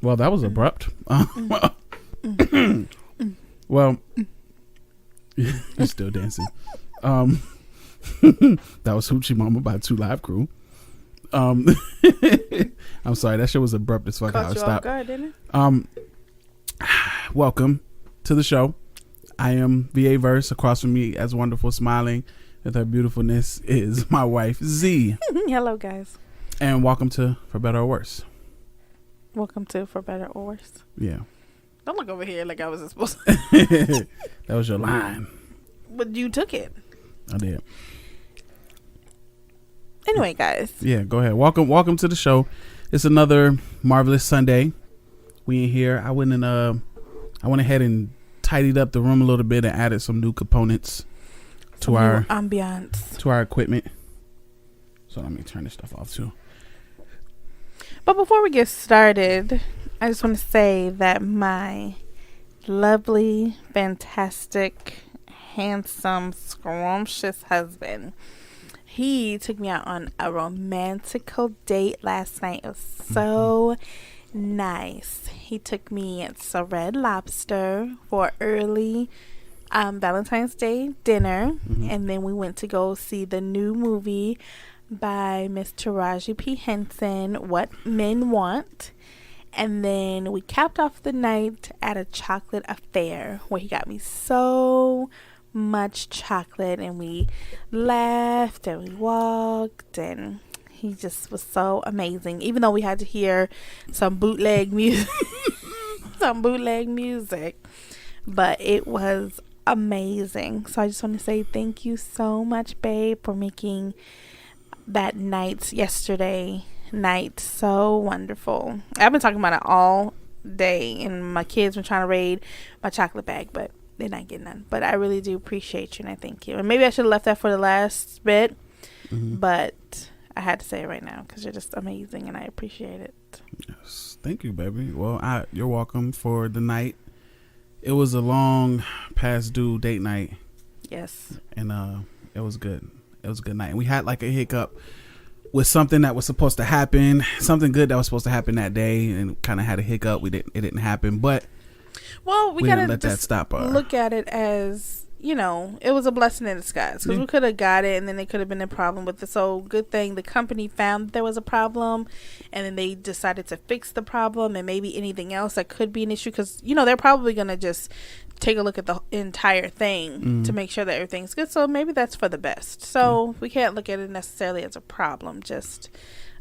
Well, that was abrupt. Well, you're still dancing. That was Hoochie Mama by 2 Live Crew. I'm sorry, that shit was abrupt as fuck. How it stopped. Guard, didn't it? Welcome to the show. I am Vday Verse. Across from me, as wonderful, smiling with her beautifulness, is my wife Z. Hello, guys. And welcome to For Better or Worse. Welcome to For Better or Worse. Yeah. Don't look over here like I wasn't supposed to. That was your line. But you took it. I did. Anyway, guys. Yeah, go ahead. Welcome to the show. It's another marvelous Sunday. We in here. I went ahead and tidied up the room a little bit and added some new components to our ambiance, to our equipment. So let me turn this stuff off too. But before we get started, I just want to say that my lovely, fantastic, handsome, scrumptious husband, he took me out on a romantical date last night. It was so nice. He took me to Red Lobster for early Valentine's Day dinner, and then we went to go see the new movie by Miss Taraji P. Henson, What Men Want. And then we capped off the night at a chocolate affair where he got me so much chocolate, and we laughed and we walked, and he just was so amazing, even though we had to hear some bootleg music but it was amazing. So I just want to say thank you so much, babe, for making that yesterday night so wonderful. I've been talking about it all day, and my kids been trying to raid my chocolate bag, but they're not getting none. But I really do appreciate you, and I thank you. And maybe I should have left that for the last bit, but I had to say it right now because you're just amazing, and I appreciate it. Yes, thank you, baby. Well, you're welcome for the night. It was a long past due date night. Yes. And it was good. It was a good night. And we had like a hiccup with something that was supposed to happen, something good that was supposed to happen that day, and kind of had a hiccup. It didn't happen, but we gotta let that stop. Look at it as, it was a blessing in disguise, because we could have got it and then it could have been a problem with it. So good thing the company found there was a problem, and then they decided to fix the problem, and maybe anything else that could be an issue, because they're probably gonna just take a look at the entire thing to make sure that everything's good. So maybe that's for the best. So we can't look at it necessarily as a problem, just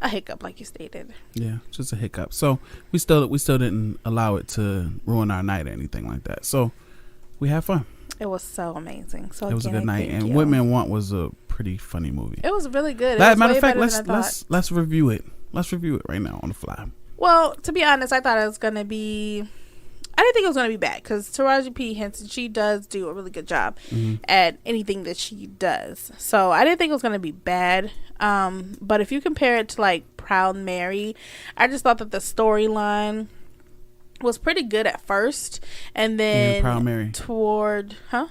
a hiccup, like you stated. Yeah, just a hiccup. So we still didn't allow it to ruin our night or anything like that. So we had fun. It was so amazing. So it was a good night, and What Men Want was a pretty funny movie. It was really good. Matter of fact, let's review it. Let's review it right now on the fly. Well, to be honest, I thought it was gonna be. I didn't think it was going to be bad, because Taraji P. Henson, she does do a really good job at anything that she does. So I didn't think it was going to be bad. But if you compare it to like Proud Mary, I just thought that the storyline was pretty good at first, and then in Proud Mary.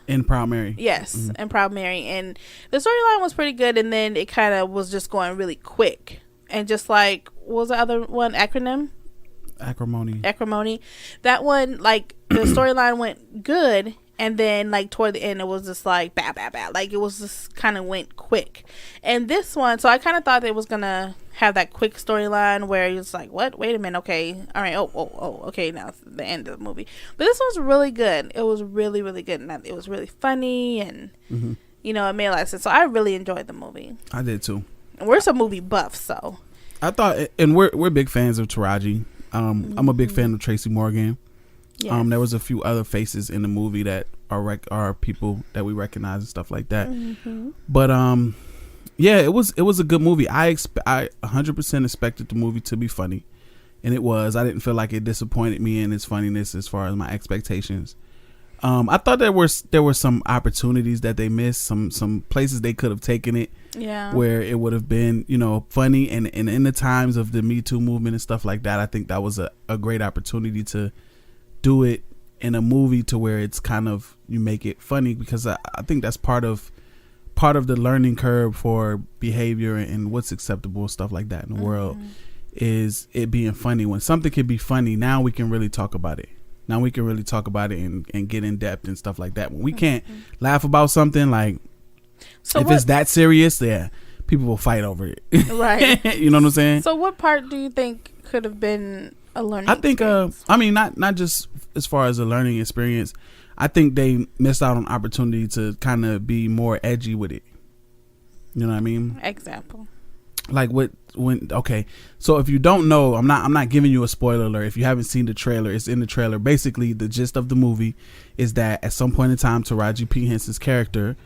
In Proud Mary. Yes, in Proud Mary, and the storyline was pretty good, and then it kind of was just going really quick, and just like, what was the other one? Acrimony. That one, like, the storyline went good, and then like toward the end it was just like bad. Like, it was just kind of went quick. And this one, so I kind of thought it was gonna have that quick storyline where it's like, what? Wait a minute. Okay. All right. Oh. Okay. Now it's the end of the movie. But this was really good. It was really, really good. And it was really funny, and it made a lot of sense. So I really enjoyed the movie. I did too. And we're some movie buffs, so I thought, and we're big fans of Taraji. I'm a big fan of Tracy Morgan. Yes. There was a few other faces in the movie that are people that we recognize and stuff like that. But yeah, it was a good movie. I 100% expected the movie to be funny, and it was. I didn't feel like it disappointed me in its funniness as far as my expectations. I thought there were some opportunities that they missed, some places they could have taken it, where it would have been, funny, and in the times of the Me Too movement and stuff like that, I think that was a great opportunity to do it in a movie to where it's kind of, you make it funny, because I think that's part of the learning curve for behavior and what's acceptable, stuff like that in the world, is it being funny. When something can be funny, now we can really talk about it. Now we can really talk about it and get in depth and stuff like that. When we can't laugh about something, like, so if it's that serious, yeah, people will fight over it. Right. You know what I'm saying? So what part do you think could have been a learning experience? I mean, not just as far as a learning experience. I think they missed out on opportunity to kind of be more edgy with it. You know what I mean? Example. Like okay, so if you don't know, I'm not giving you a spoiler alert. If you haven't seen the trailer, it's in the trailer. Basically, the gist of the movie is that at some point in time, Taraji P. Henson's character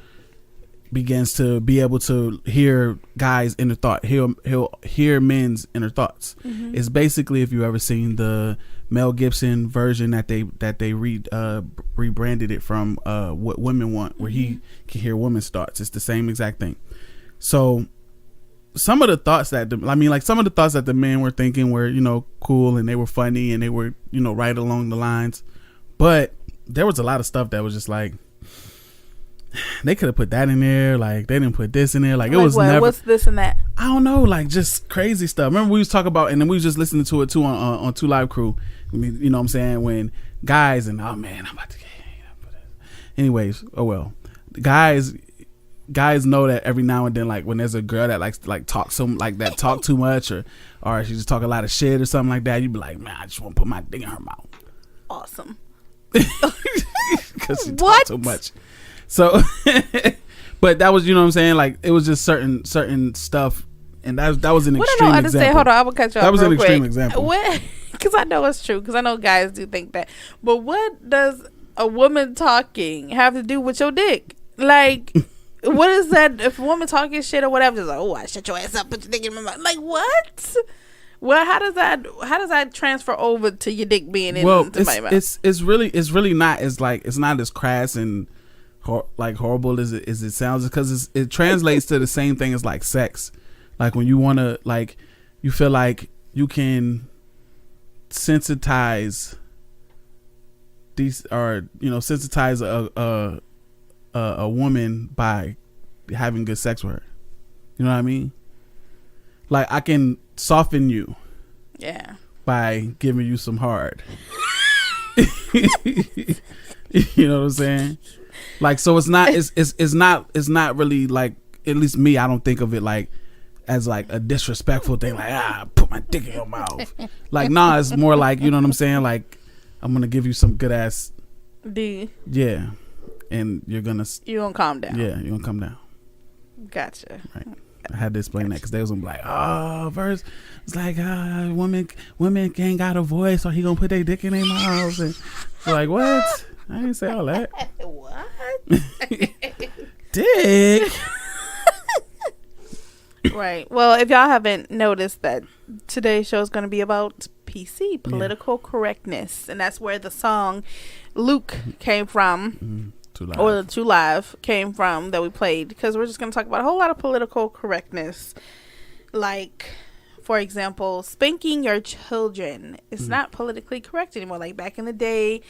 begins to be able to hear guys' inner thought. He'll hear men's inner thoughts. Mm-hmm. It's basically, if you ever seen the Mel Gibson version that they rebranded it from What Women Want, where he can hear women's thoughts. It's the same exact thing. So some of the thoughts that the men were thinking were, cool, and they were funny, and they were, right along the lines. But there was a lot of stuff that was just like, they could have put that in there. Like, they didn't put this in there. Like, it was never. What's this and that? I don't know. Like, just crazy stuff. Remember we was talking about, and then we was just listening to it too on 2 Live Crew. I mean, you know what I'm saying? When guys and, oh man, I'm about to get. Anyways, oh well. Guys know that every now and then, like when there's a girl that likes to talk too much, or she just talk a lot of shit or something like that, you be like, man, I just want to put my dick in her mouth. Awesome. Because she talk too much. So, but that was, you know what I'm saying? Like, it was just certain stuff, and that was an extreme example. Hold on, I will cut you off. That was an extreme example. Because I know it's true. Because I know guys do think that. But what does a woman talking have to do with your dick? Like, what is that? If a woman talking shit or whatever, just like, oh, I shut your ass up, put your dick in my mouth. Like, what? Well, how does that transfer over to your dick being in my mouth? It's really not as like, it's not as crass and horrible as it sounds, because it translates to the same thing as like sex. Like when you want to, like, you feel like you can sensitize these, or sensitize a woman by having good sex with her. You know what I mean? Like, I can soften you, by giving you some hard. You know what I'm saying? Like, so it's not really like, at least me, I don't think of it like as like a disrespectful thing, like, put my dick in your mouth. Like, nah, it's more like, you know what I'm saying? Like, I'm gonna give you some good ass D. Yeah. And you're gonna calm down. Yeah, you're gonna calm down. Gotcha. Right. I had to explain that because they was gonna be like, oh, verse, it's like, women ain't got a voice, or he gonna put their dick in their mouths, and like, what? I didn't say all that. What? Dick. Right. Well, if y'all haven't noticed, that today's show is going to be about PC, political correctness, and that's where the song Luke came from. 2 Live. Or the 2 Live came from, that we played, because we're just going to talk about a whole lot of political correctness. Like, for example, spanking your children is not politically correct anymore. Like back in the day,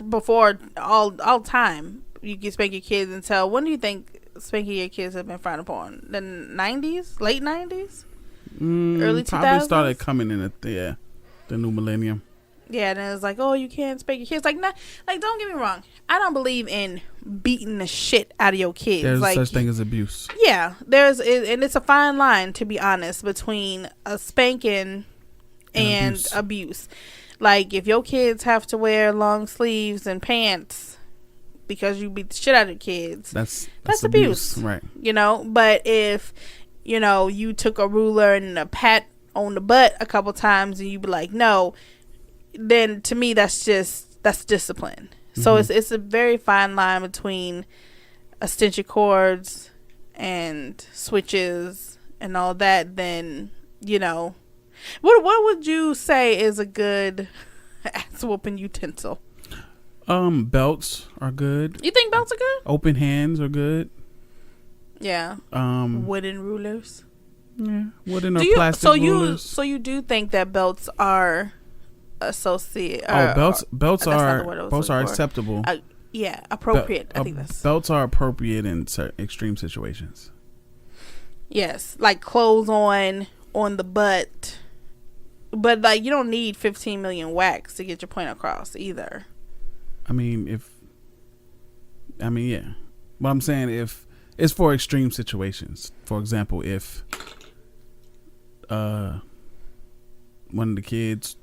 before all time, you could spank your kids until, when do you think spanking your kids have been frowned upon? The 90s? Late 90s? Early 2000s? Probably started coming in the new millennium. Yeah, and it was like, oh, you can't spank your kids. Like, not, like, don't get me wrong. I don't believe in beating the shit out of your kids. There's like, such thing as abuse. Yeah, and it's a fine line, to be honest, between a spanking and abuse. Like, if your kids have to wear long sleeves and pants because you beat the shit out of your kids, that's abuse. Right. But if, you took a ruler and a pat on the butt a couple times and you be like, no, then to me that's discipline. So it's a very fine line between extension cords and switches and all that. Then what would you say is a good ass whooping utensil? Belts are good. You think belts are good? Open hands are good. Yeah. Wooden rulers. Yeah, wooden or plastic rulers. So you do think that belts are associate? Belts are acceptable. Yeah, appropriate. I think that's belts are appropriate in extreme situations. Yes, like clothes on the butt. But like, you don't need 15 million whacks to get your point across either. I mean, yeah. But I'm saying if it's for extreme situations. For example, if one of the kids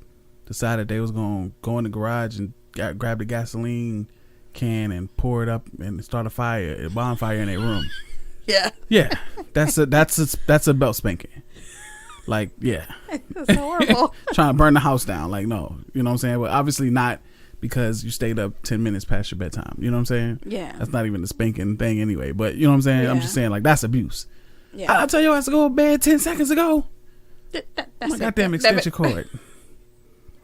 decided they was going to go in the garage and grab the gasoline can and pour it up and start a bonfire in their room. Yeah, that's a belt spanking. Like, yeah, it's horrible. Trying to burn the house down. Like, no, you know what I'm saying? But obviously not because you stayed up 10 minutes past your bedtime. You know what I'm saying? Yeah, that's not even the spanking thing anyway. But you know what I'm saying? Yeah. I'm just saying, like, that's abuse. Yeah, I'll tell you, I have to go to bed 10 seconds ago. That's my goddamn extension cord.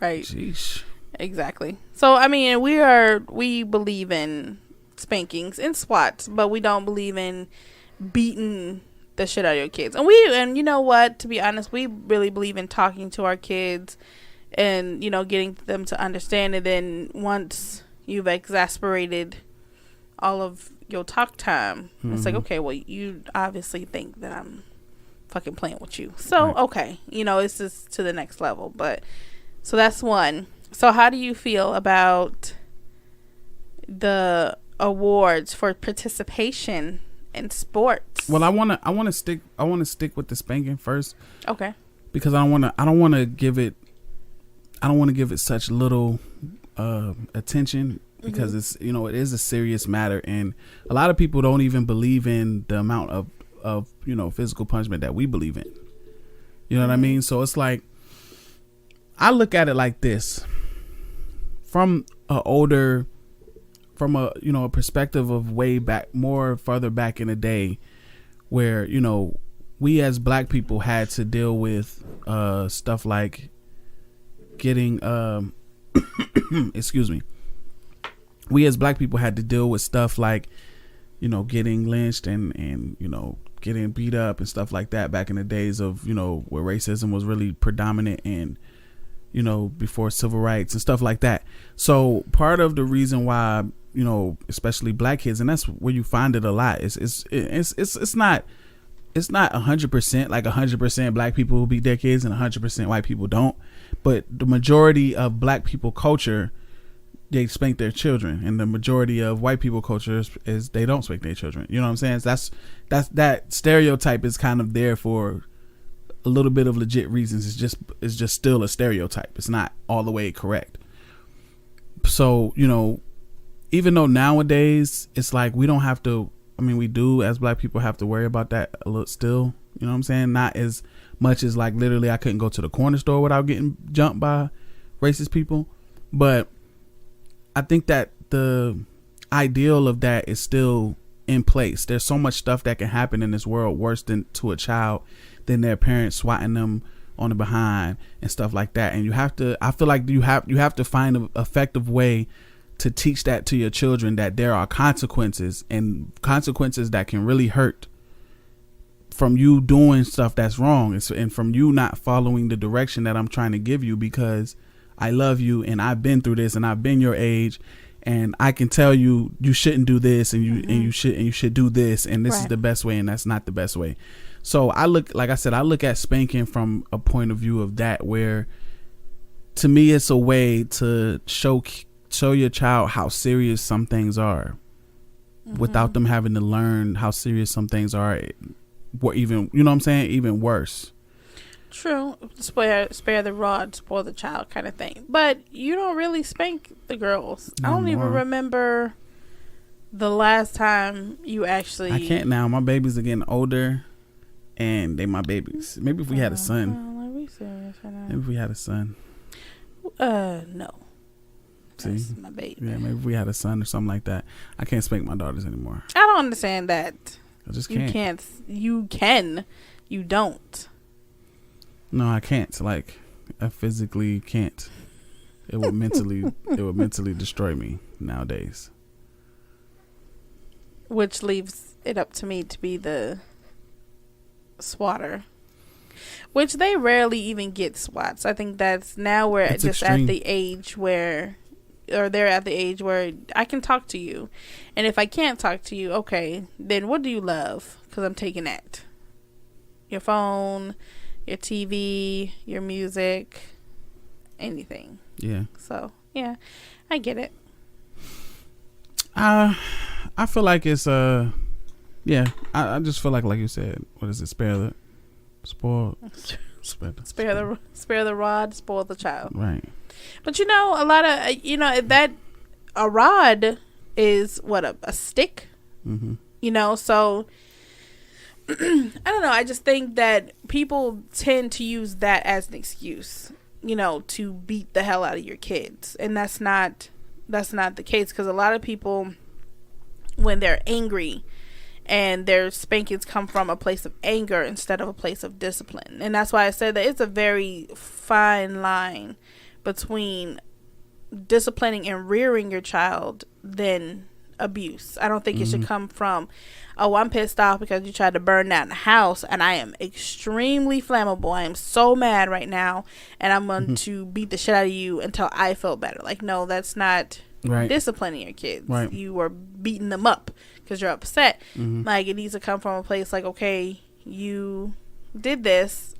Right. Sheesh. Exactly. So I mean, we believe in spankings and swats, but we don't believe in beating the shit out of your kids. And you know what? To be honest, we really believe in talking to our kids and, you know, getting them to understand. And then once you've exasperated all of your talk time, it's like, okay, well, you obviously think that I'm fucking playing with you. So, right. Okay, you know, it's just to the next level. But so that's one. So how do you feel about the awards for participation in sports? Well, I want to stick with the spanking first. Okay. Because I don't want to give it such little attention, because it's, you know, it is a serious matter, and a lot of people don't even believe in the amount of you know, physical punishment that we believe in. You know what I mean? So it's like, I look at it like this, from a you know, a perspective of way back, further back in the day, where, you know, we as black people had to deal with stuff like getting excuse me, we as black people had to deal with stuff like, you know, getting lynched and you know, getting beat up and stuff like that back in the days of, you know, where racism was really predominant, and, you know, before civil rights and stuff like that. So part of the reason why, you know, especially black kids, and that's where you find it a lot, it's not 100%, like 100% black people who beat their kids and 100% white people don't, but the majority of black people culture, they spank their children, and the majority of white people culture is they don't spank their children. You know what I'm saying? So that stereotype is kind of there for a little bit of legit reasons. It's just still a stereotype. It's not all the way correct. So, you know, even though nowadays it's like we don't have to, I mean, we do as black people have to worry about that a little still, you know what I'm saying? Not as much as like literally I couldn't go to the corner store without getting jumped by racist people. But I think that the ideal of that is still in place. There's so much stuff that can happen in this world worse than to a child than their parents swatting them on the behind and stuff like that. And I feel like you have to find an effective way to teach that to your children, that there are consequences, and consequences that can really hurt from you doing stuff that's wrong, and from you not following the direction that I'm trying to give you, because I love you and I've been through this and I've been your age, and I can tell you shouldn't do this, and you should do this, and this is the best way, and that's not the best way. So I look at spanking from a point of view of that, where to me it's a way to show your child how serious some things are, without them having to learn how serious some things are, or even, you know what I'm saying, even worse. True. Spare the rod, spoil the child kind of thing. But you don't really spank the girls. I don't even remember the last time you actually... I can't now. My babies are getting older, and they my babies. Maybe if we had a son. Are we serious right now? Maybe if we had a son. No. See? That's my baby. Yeah, maybe if we had a son or something like that. I can't spank my daughters anymore. I don't understand that. I just can't. You can. You don't. No, I can't. Like, I physically can't. It would mentally destroy me nowadays. Which leaves it up to me to be the swatter. Which they rarely even get swats. I think that's now we're just extreme. At the age where, or they're at the age where I can talk to you. And if I can't talk to you, okay, then what do you love? Because I'm taking that. your phone, your TV, your music, anything. Yeah. So, yeah, I get it. I feel like it's yeah. I just feel like you said, what is it? Spare the rod, spoil the child. Right. But a lot of that a rod is what a stick. Mm-hmm. So I don't know. I just think that people tend to use that as an excuse, to beat the hell out of your kids, and that's not the case, because a lot of people, when they're angry, and their spankings come from a place of anger instead of a place of discipline. And that's why I said that it's a very fine line between disciplining and rearing your child than abuse. I don't think it should come from, oh, I'm pissed off because you tried to burn down the house and I am extremely flammable. I am so mad right now and I'm going to beat the shit out of you until I feel better. Like, no, that's not disciplining your kids. Right. You are beating them up because you're upset. Like, it needs to come from a place like, okay, you did this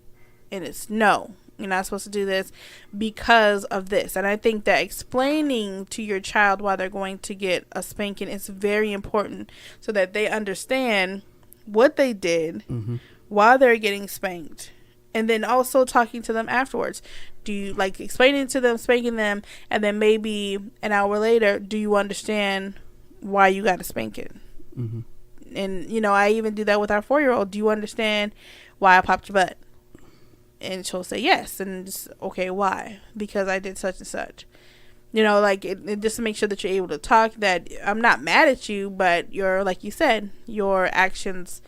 and it's no, you're not supposed to do this because of this. And I think that explaining to your child why they're going to get a spanking is very important, so that they understand what they did, why they're getting spanked, and then also talking to them afterwards. Do you like explaining to them, spanking them, and then maybe an hour later, do you understand why you got a spanking? And I even do that with our 4-year-old. Do you understand why I popped your butt? And she'll say yes, and just, okay, why? Because I did such and such. Like it just to make sure that you're able to talk, that I'm not mad at you, but like you said, your actions,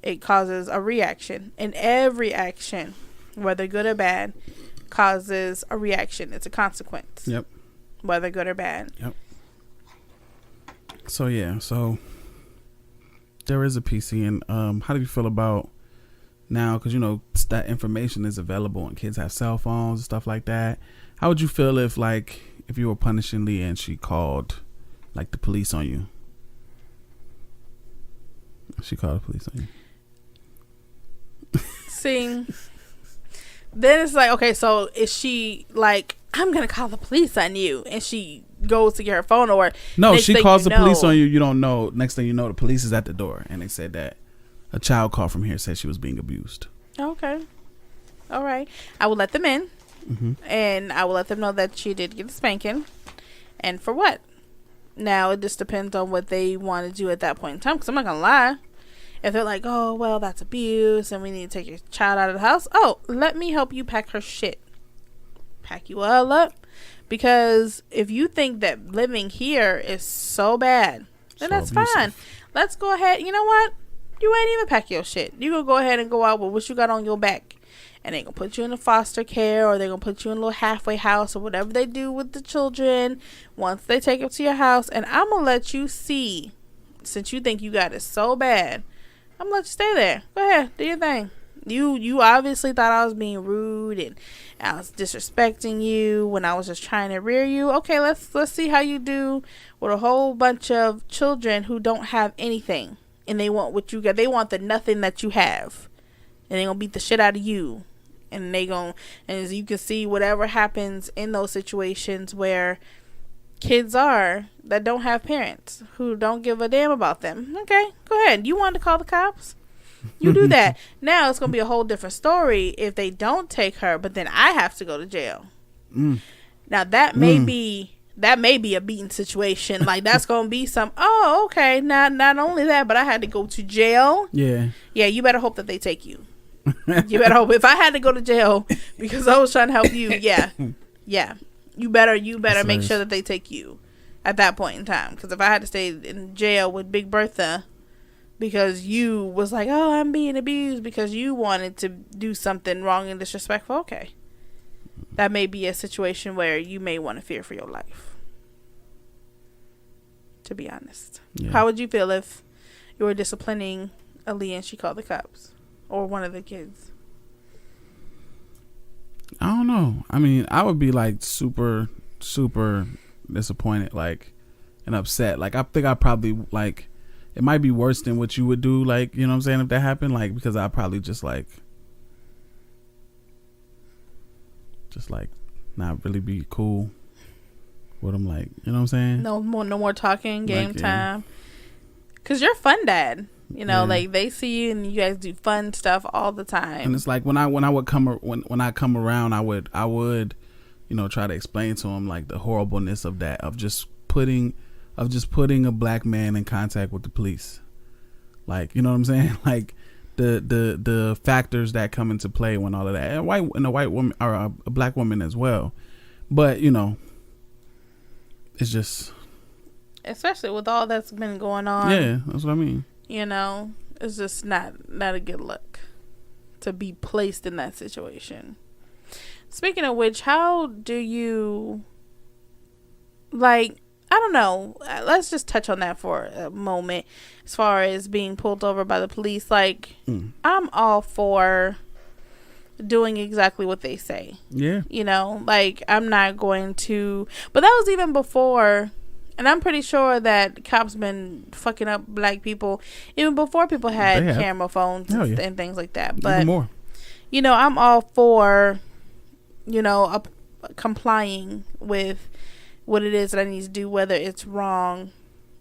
it causes a reaction. And every action, whether good or bad, causes a reaction. It's a consequence. Yep. Whether good or bad. Yep. So yeah, there is a PC, and how do you feel about now? Because that information is available, and kids have cell phones and stuff like that. How would you feel if you were punishing Leah and she called the police on you? She called the police on you. See, then it's like, okay, so is she like, I'm gonna call the police on you, and she goes to get her phone, or no, she calls the police on you. You don't know. Next thing you know, the police is at the door, and they said that a child called from here said she was being abused. Okay, all right. I will let them in, and I will let them know that she did get a spanking, and for what. Now it just depends on what they want to do at that point in time. Because I'm not gonna lie, if they're like, oh well, that's abuse, and we need to take your child out of the house. Oh, let me help you pack her shit. Pack you all up. Because if you think that living here is so bad, then that's abusive. Fine. Let's go ahead. You know what? You ain't even pack your shit. You gonna go ahead and go out with what you got on your back. And they gonna put you in a foster care, or they gonna put you in a little halfway house, or whatever they do with the children once they take it to your house. And I'm gonna let you see, since you think you got it so bad, I'm gonna let you stay there. Go ahead, do your thing. You obviously thought I was being rude and I was disrespecting you when I was just trying to rear you. Okay, let's see how you do with a whole bunch of children who don't have anything, and they want what you got. They want the nothing that you have, and they gonna beat the shit out of you. And and as you can see, whatever happens in those situations where kids are that don't have parents, who don't give a damn about them. Okay, go ahead. You want to call the cops? You do that. Now it's gonna be a whole different story if they don't take her, but then I have to go to jail. Now that may be a beating situation. Like, that's gonna be some, oh, okay, not only that, but I had to go to jail. Yeah, you better hope that they take you. You better hope. If I had to go to jail because I was trying to help you, yeah, you better make sure that they take you at that point in time. Because if I had to stay in jail with Big Bertha because you was like, oh, I'm being abused because you wanted to do something wrong and disrespectful, okay, that may be a situation where you may want to fear for your life, to be honest. How would you feel if you were disciplining Aaliyah and she called the cops, or one of the kids? I don't know. I mean, I would be like super disappointed, like, and upset. Like, I think I probably, like, it might be worse than what you would do, like, you know what I'm saying, if that happened, like, because I'd probably just like not really be cool with them, like, you know what I'm saying? No more talking, game time. Cause you're a fun dad, you know, like they see you and you guys do fun stuff all the time. And it's like when I come around, I would, you know, try to explain to him like the horribleness of that, of just putting a black man in contact with the police, like, you know what I'm saying, like the factors that come into play when all of that, and a white woman or a black woman as well, but you know, it's just, especially with all that's been going on. Yeah, that's what I mean. You know, it's just not a good look to be placed in that situation. Speaking of which, how do you, like, I don't know, let's just touch on that for a moment as far as being pulled over by the police. Like, I'm all for doing exactly what they say. Yeah. You know, like, I'm not going to, but that was even before, and I'm pretty sure that cops been fucking up black people even before people had camera phones and things like that. But even more. You know, I'm all for, you know, complying with what it is that I need to do, whether it's wrong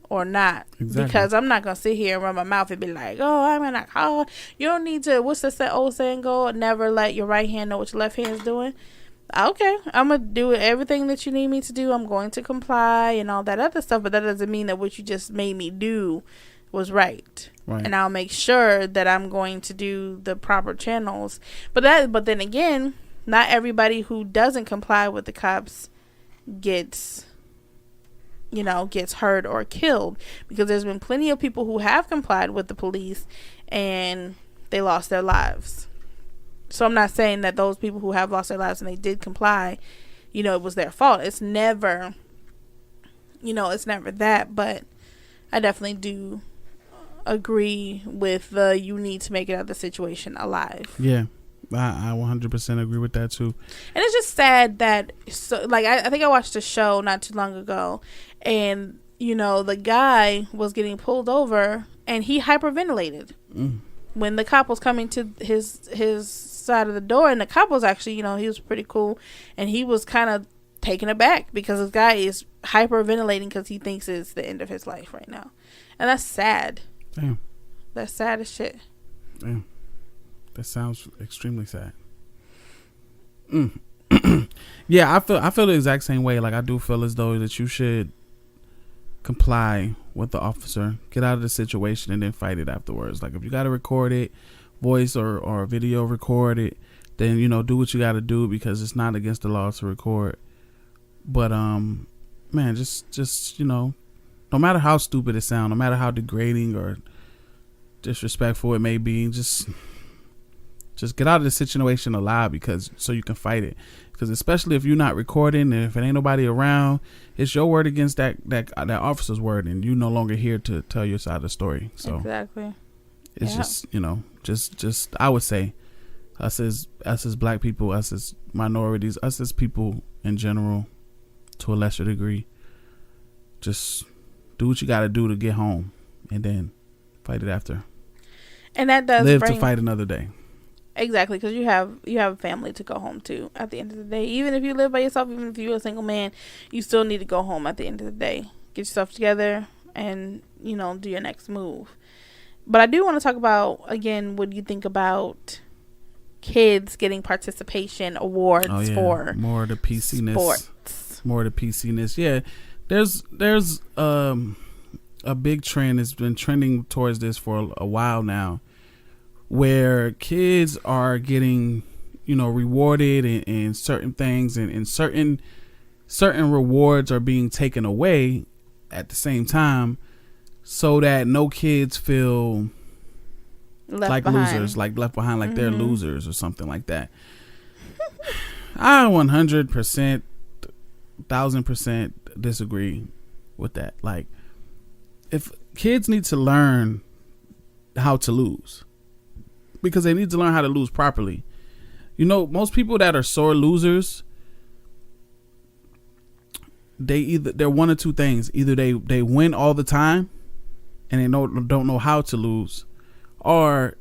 or not. Exactly. Because I'm not gonna sit here and run my mouth and be like, oh, I'm gonna call. You don't need to, what's the old saying go, never let your right hand know what your left hand is doing. Okay, I'm gonna do everything that you need me to do. I'm going to comply and all that other stuff, but that doesn't mean that what you just made me do was right. And I'll make sure that I'm going to do the proper channels. But then again, not everybody who doesn't comply with the cops gets hurt or killed, because there's been plenty of people who have complied with the police and they lost their lives. So I'm not saying that those people who have lost their lives and they did comply, you know, it was their fault. It's never that, but I definitely do agree with you need to make it out of the situation alive. Yeah. I 100% agree with that too. And it's just sad that, so, like, I think I watched a show not too long ago, and, you know, the guy was getting pulled over and he hyperventilated when the cop was coming to his side of the door, and the cop was actually, you know, he was pretty cool, and he was kind of taken aback because this guy is hyperventilating because he thinks it's the end of his life right now. And that's sad. Damn. That's sad as shit. Damn. That sounds extremely sad. Yeah, I feel the exact same way. Like, I do feel as though that you should comply with the officer, get out of the situation, and then fight it afterwards. Like, if you got to record it, voice or video record it, then, you know, do what you got to do, because it's not against the law to record. But man, just you know, no matter how stupid it sounds, no matter how degrading or disrespectful it may be, just get out of the situation alive, because so you can fight it. Because especially if you're not recording and if it ain't nobody around, it's your word against that officer's word, and you no longer here to tell your side of the story. So exactly, it's just, you know, just I would say us as black people, us as minorities, us as people in general, to a lesser degree, just do what you got to do to get home, and then fight it after. And that does live to fight another day. Exactly, because you have a family to go home to at the end of the day. Even if you live by yourself, even if you're a single man, you still need to go home at the end of the day. Get yourself together and, you know, do your next move. But I do want to talk about, again, what do you think about kids getting participation awards for more of the PCness, sports? More of the PCness. Yeah, there's a big trend. It's been trending towards this for a while now, where kids are getting, you know, rewarded in certain things, and certain rewards are being taken away at the same time, so that no kids feel left behind. Losers, like left behind, like they're losers or something like that. I 100%, 1000% disagree with that. Like, if kids need to learn how to lose, because they need to learn how to lose properly. You know, most people that are sore losers, they're one of two things. Either they win all the time, and they don't know how to lose, or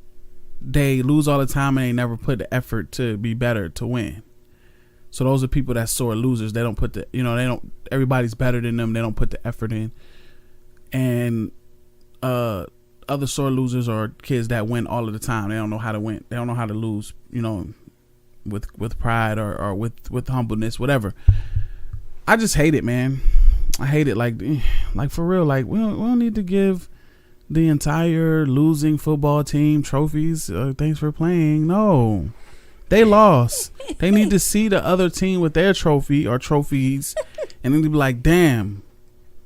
they lose all the time and they never put the effort to be better to win. So those are people that sore losers. They don't put everybody's better than them. They don't put the effort in. And other sore losers are kids that win all of the time. They don't know how to win. They don't know how to lose, with pride or with humbleness, whatever. I just hate it, man. I hate it. Like for real. Like we don't need to give the entire losing football team trophies. Thanks for playing. No. They lost. They need to see the other team with their trophy or trophies, and then be like, "Damn,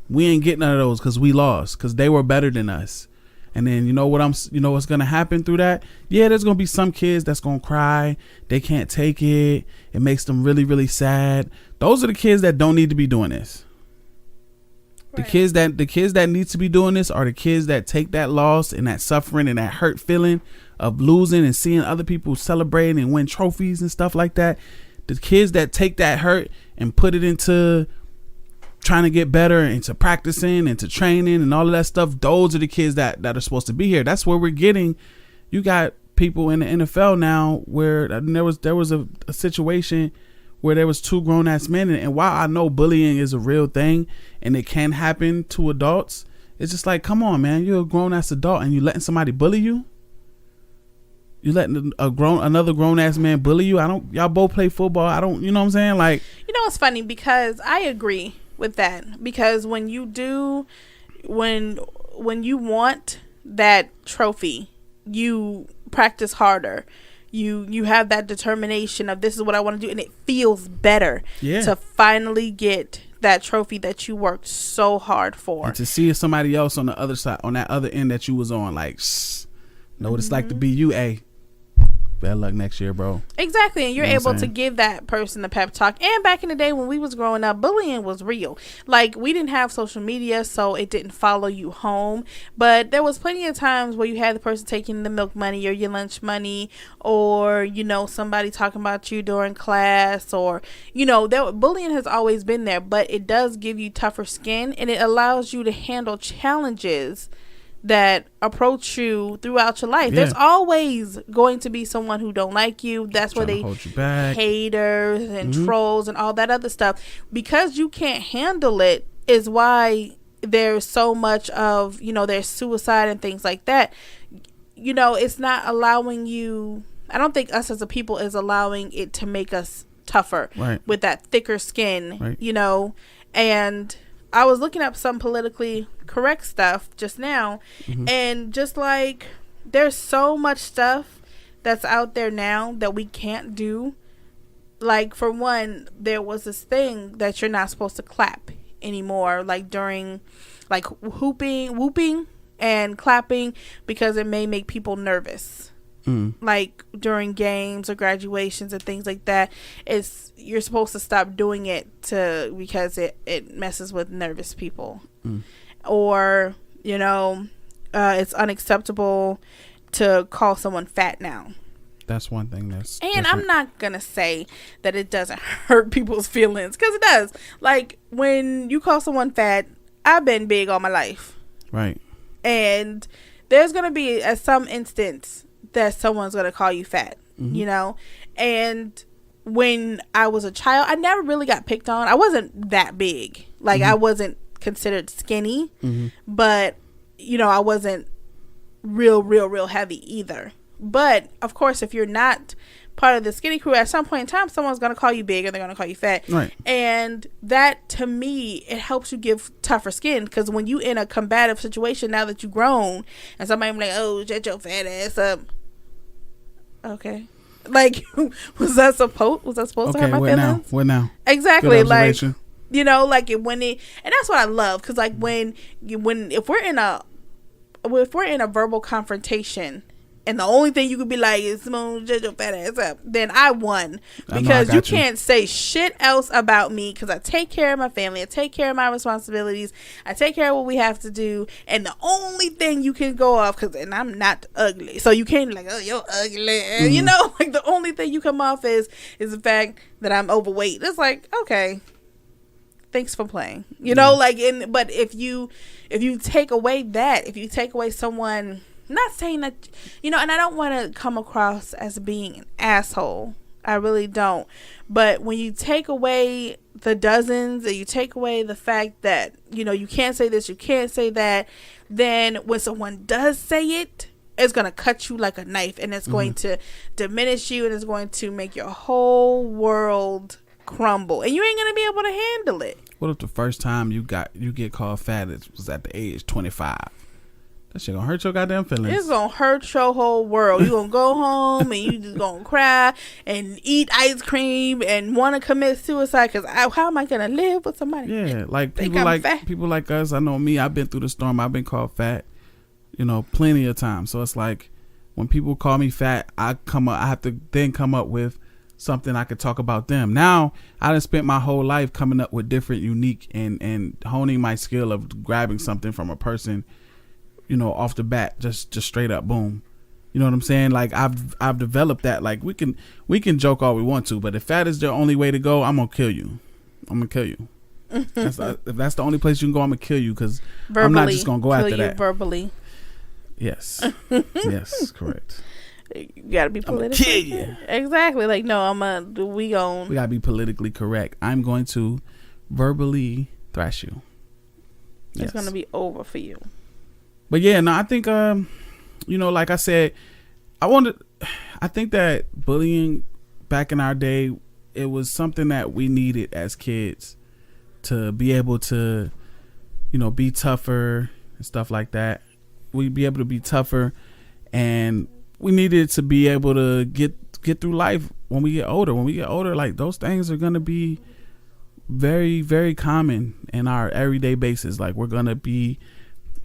we ain't getting none of those because we lost because they were better than us." And then you know what's gonna happen through that? Yeah, there's gonna be some kids that's gonna cry. They can't take it. It makes them really, really sad. Those are the kids that don't need to be doing this. Right. The kids that need to be doing this are the kids that take that loss and that suffering and that hurt feeling of losing and seeing other people celebrate and win trophies and stuff like that. The kids that take that hurt and put it into trying to get better, into practicing, into training and all of that stuff, those are the kids that are supposed to be here. That's where we're getting. You got people in the NFL now where there was a situation where there was two grown-ass men, and while I know bullying is a real thing and it can happen to adults, it's just like, come on, man, you're a grown-ass adult and you letting somebody bully you? You letting another grown ass man bully you? Y'all both play football. You know what I'm saying? Like, it's funny because I agree with that, because when you want that trophy, you practice harder. You have that determination of this is what I want to do, and it feels better to finally get that trophy that you worked so hard for. And to see somebody else on the other side, on that other end that you was on, like, know what it's like to be you, bad luck next year, bro. Exactly. And you're able to give that person a pep talk. And back in the day when we was growing up, bullying was real. Like, we didn't have social media, so it didn't follow you home, but there was plenty of times where you had the person taking the milk money or your lunch money, or somebody talking about you during class, or bullying has always been there, but it does give you tougher skin, and it allows you to handle challenges that approach you throughout your life. There's always going to be someone who don't like you. That's where they haters and trolls and all that other stuff. Because you can't handle it is why there's so much of, there's suicide and things like that. It's not allowing you, I don't think us as a people is allowing it to make us tougher with that thicker skin, and I was looking up some politically correct stuff just now, and just like there's so much stuff that's out there now that we can't do. Like, for one, there was this thing that you're not supposed to clap anymore, like during like whooping and clapping, because it may make people nervous. Like during games or graduations and things like that, you're supposed to stop doing it because it messes with nervous people. Or it's unacceptable to call someone fat now. That's one thing and different. I'm not gonna say that it doesn't hurt people's feelings, because it does. Like, when you call someone fat, I've been big all my life, right? And there's gonna be at some instance that someone's gonna call you fat, and when I was a child, I never really got picked on. I wasn't that big. Like, I wasn't considered skinny, but I wasn't real heavy either. But of course, if you're not part of the skinny crew, at some point in time, someone's gonna call you big or they're gonna call you fat, right? And that, to me, it helps you give tougher skin, because when you in a combative situation, now that you've grown, and somebody be like, "Oh, shut your fat ass up." Okay, like, was that supposed to hurt my feelings? What now? Exactly, like, like when it, and that's what I love, because like if we're in a verbal confrontation, and the only thing you could be like is, "Simone, shut your fat ass up," then I won, because you can't say shit else about me, because I take care of my family, I take care of my responsibilities, I take care of what we have to do, and the only thing you can go off, and I'm not ugly, so you can't like, "Oh, you're ugly," like the only thing you come off is the fact that I'm overweight. It's like, okay, thanks for playing. You know, like, but if you take away that, if you take away someone, not saying that, you know, and I don't want to come across as being an asshole. I really don't. But when you take away the dozens, and you take away the fact that, you know, you can't say this, you can't say that, then when someone does say it, it's going to cut you like a knife, and it's going to diminish you, and it's going to make your whole world crumble, and you ain't going to be able to handle it. What if the first time you get called fat was at the age 25? That shit gonna hurt your goddamn feelings. It's gonna hurt your whole world. You gonna go home and you just gonna cry and eat ice cream and want to commit suicide because how am I gonna live with somebody? Yeah, like people like us. I know me. I've been through the storm. I've been called fat, you know, plenty of times. So it's like when people call me fat, I have to then come up with something I could talk about them. Now I done spent my whole life coming up with different, unique, and honing my skill of grabbing something from a person, you know, off the bat, just straight up, boom. You know what I'm saying? Like I've developed that. Like we can joke all we want to, but if fat is the only way to go, I'm gonna kill you. If that's the only place you can go, I'm gonna kill you, because I'm not just gonna go after that. Verbally. Yes. Yes, correct. You gotta be politically. I'm gonna kill you. Exactly. Like, no, we gotta be politically correct. I'm going to verbally thrash you. Yes. It's gonna be over for you. But yeah, no, I think, you know, like I said, I think that bullying back in our day, it was something that we needed as kids to be able to, you know, be tougher and stuff like that. We'd be able to be tougher, and we needed to be able to get through life when we get older. When we get older, like, those things are going to be very, very common in our everyday basis. Like, we're going to be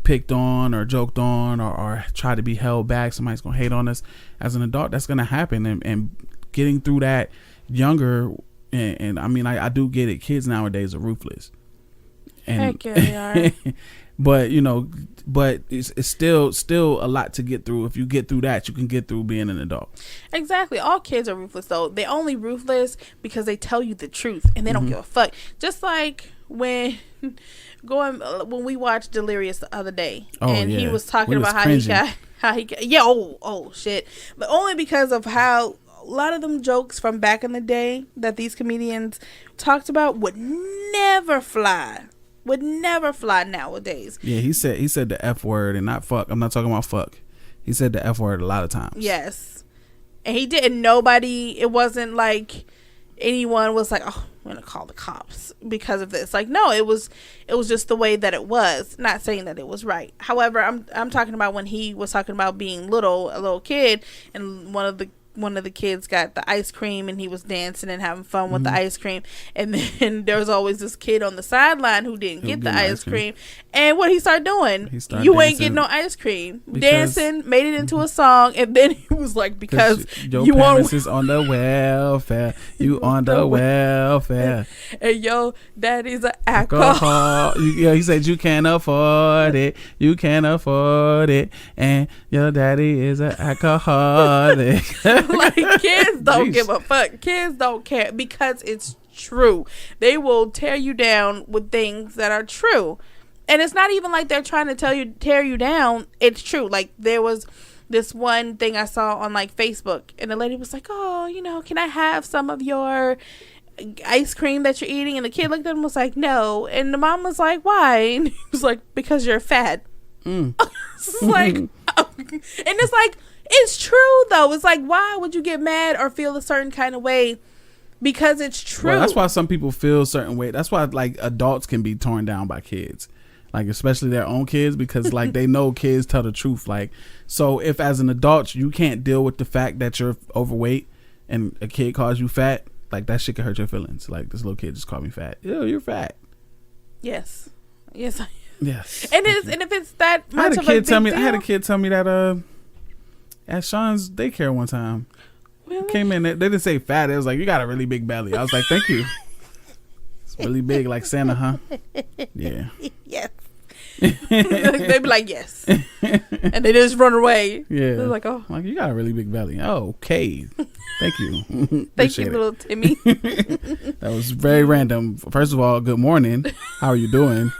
picked on or joked on or try to be held back. Somebody's gonna hate on us. As an adult, that's gonna happen, and getting through that younger, and I mean, I do get it, kids nowadays are ruthless, and heck yeah, they are. but you know, it's still a lot to get through. If you get through that, you can get through being an adult. Exactly. All kids are ruthless, though. They're only ruthless because they tell you the truth and they don't give a fuck. Just like when we watched Delirious the other day, and he was talking about how he got oh shit, but only because of how a lot of them jokes from back in the day that these comedians talked about would never fly nowadays. Yeah, he said the F word, and not fuck. I'm not talking about fuck. He said the F word a lot of times. Yes, and he didn't. It wasn't like anyone was like, oh, I'm gonna call the cops because of this. Like, no, it was just the way that it was. Not saying that it was right. However, I'm talking about when he was talking about being a little kid, and one of the kids got the ice cream, and he was dancing and having fun with the ice cream, and then there was always this kid on the sideline who didn't get the ice cream. And what he started doing, you ain't getting no ice cream. Dancing, made it into a song, and then he was like, because your parents is on the welfare, you on the welfare, and your daddy's an alcohol. Yeah, he said you can't afford it, and your daddy is an alcoholic. Like, kids don't give a fuck. Kids don't care because it's true. They will tear you down with things that are true. And it's not even like they're trying to tear you down. It's true. Like, there was this one thing I saw on like Facebook, and the lady was like, oh, you know, can I have some of your ice cream that you're eating? And the kid looked at him and was like, no. And the mom was like, why? And he was like, because you're fat. It's like, and it's like, it's true though. It's like, why would you get mad or feel a certain kind of way? Because it's true. Well, that's why some people feel a certain way. That's why, like, adults can be torn down by kids, like, especially their own kids, because like they know kids tell the truth. Like, so if as an adult you can't deal with the fact that you're overweight and a kid calls you fat, like, that shit can hurt your feelings. Like, this little kid just called me fat. Ew, you're fat. Yes. Yes. And if it's that much of a big deal. I had a kid tell me that at Sean's daycare one time. Really? Came in, they didn't say fat. It was like, you got a really big belly. I was like, thank you. It's really big, like Santa, huh? Yeah. Yes. They be like, yes. And they just run away. Yeah. They're like, oh. Like, you got a really big belly. Oh, okay. Thank you. Thank you, little Timmy. That was very random. First of all, good morning. How are you doing?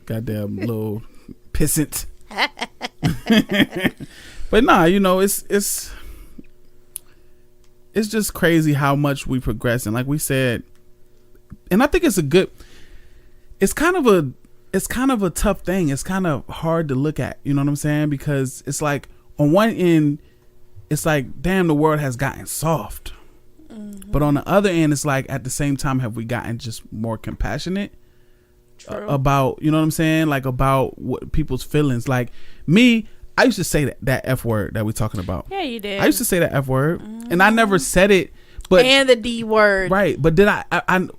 Goddamn little pissant. But nah, you know, it's just crazy how much we progress. And like we said, and I think it's kind of a tough thing. It's kind of hard to look at, you know what I'm saying? Because it's like, on one end, it's like, damn, the world has gotten soft. Mm-hmm. But on the other end, it's like, at the same time, have we gotten just more compassionate about, you know what I'm saying? Like, about what people's feelings. Like, me, I used to say that F word that we're talking about. Yeah, you did. I used to say that F word, and I never said it. But, and the D word. Right. But did I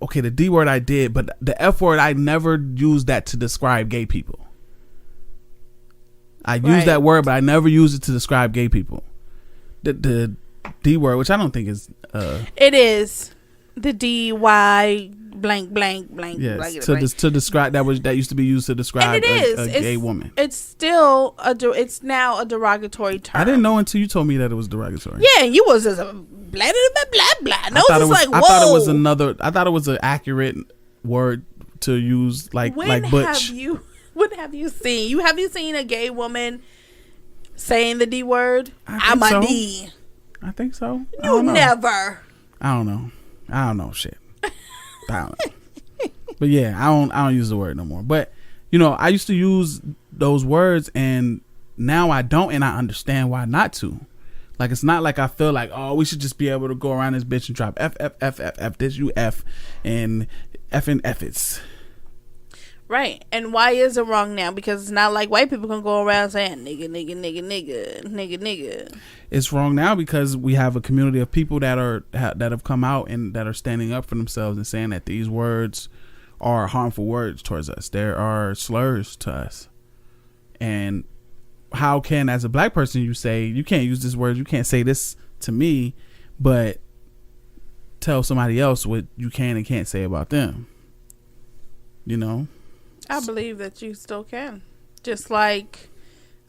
okay, the D word I did, but the F word, I never used that to describe gay people. I used that word, but I never used it to describe gay people. The D word, which I don't think is it is the D-Y blank blank blank. Yes, blank. to describe that used to be used to describe a gay woman. It's still it's now a derogatory term. I didn't know until you told me that it was derogatory. Yeah, and you was just a blah blah blah blah. No, I thought it was whoa. I thought it was an accurate word to use, like butch. When have you seen a gay woman saying the D word? I'm so. a D. I think so. You never. I don't know shit. I don't know. But yeah, I don't use the word no more. But you know, I used to use those words, and now I don't, and I understand why not to. Like, it's not like I feel like, oh, we should just be able to go around this bitch and drop F this, you F, and F and F it's. Right. And why is it wrong now? Because it's not like white people can go around saying nigga, nigga, nigga, nigga, nigga, nigga. It's wrong now because we have a community of people that have come out and that are standing up for themselves and saying that these words are harmful words towards us. There are slurs to us. And how can, as a black person, you say, you can't use this word, you can't say this to me, but tell somebody else what you can and can't say about them? You know? I believe that you still can. Just like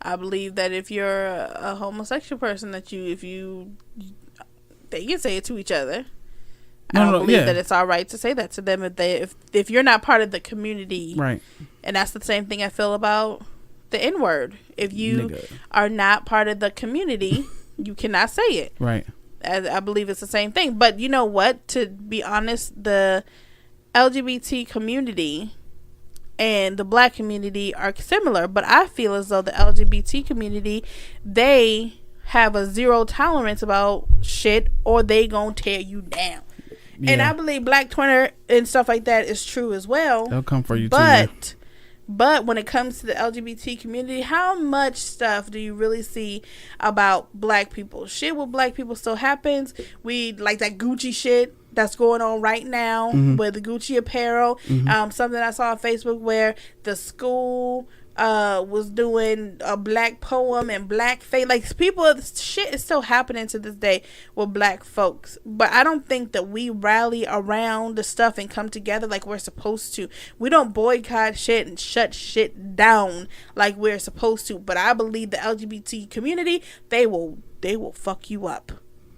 I believe that if you're a homosexual person, that they can say it to each other. I don't believe that it's all right to say that to them if you're not part of the community. Right. And that's the same thing I feel about the N-word. If you are not part of the community, you cannot say it. Right. I believe it's the same thing. But you know what? To be honest, the LGBT community and the black community are similar, but I feel as though the LGBT community, they have a zero tolerance about shit, or they gonna tear you down. Yeah. And I believe Black Twitter and stuff like that is true as well. They'll come for you too. But when it comes to the LGBT community, how much stuff do you really see about black people? Shit with black people still happens. We like that Gucci shit that's going on right now with the Gucci apparel. Something I saw on Facebook where the school was doing a black poem and black face. Like, shit is still happening to this day with black folks. But I don't think that we rally around the stuff and come together like we're supposed to. We don't boycott shit and shut shit down like we're supposed to. But I believe the LGBT community, they will fuck you up.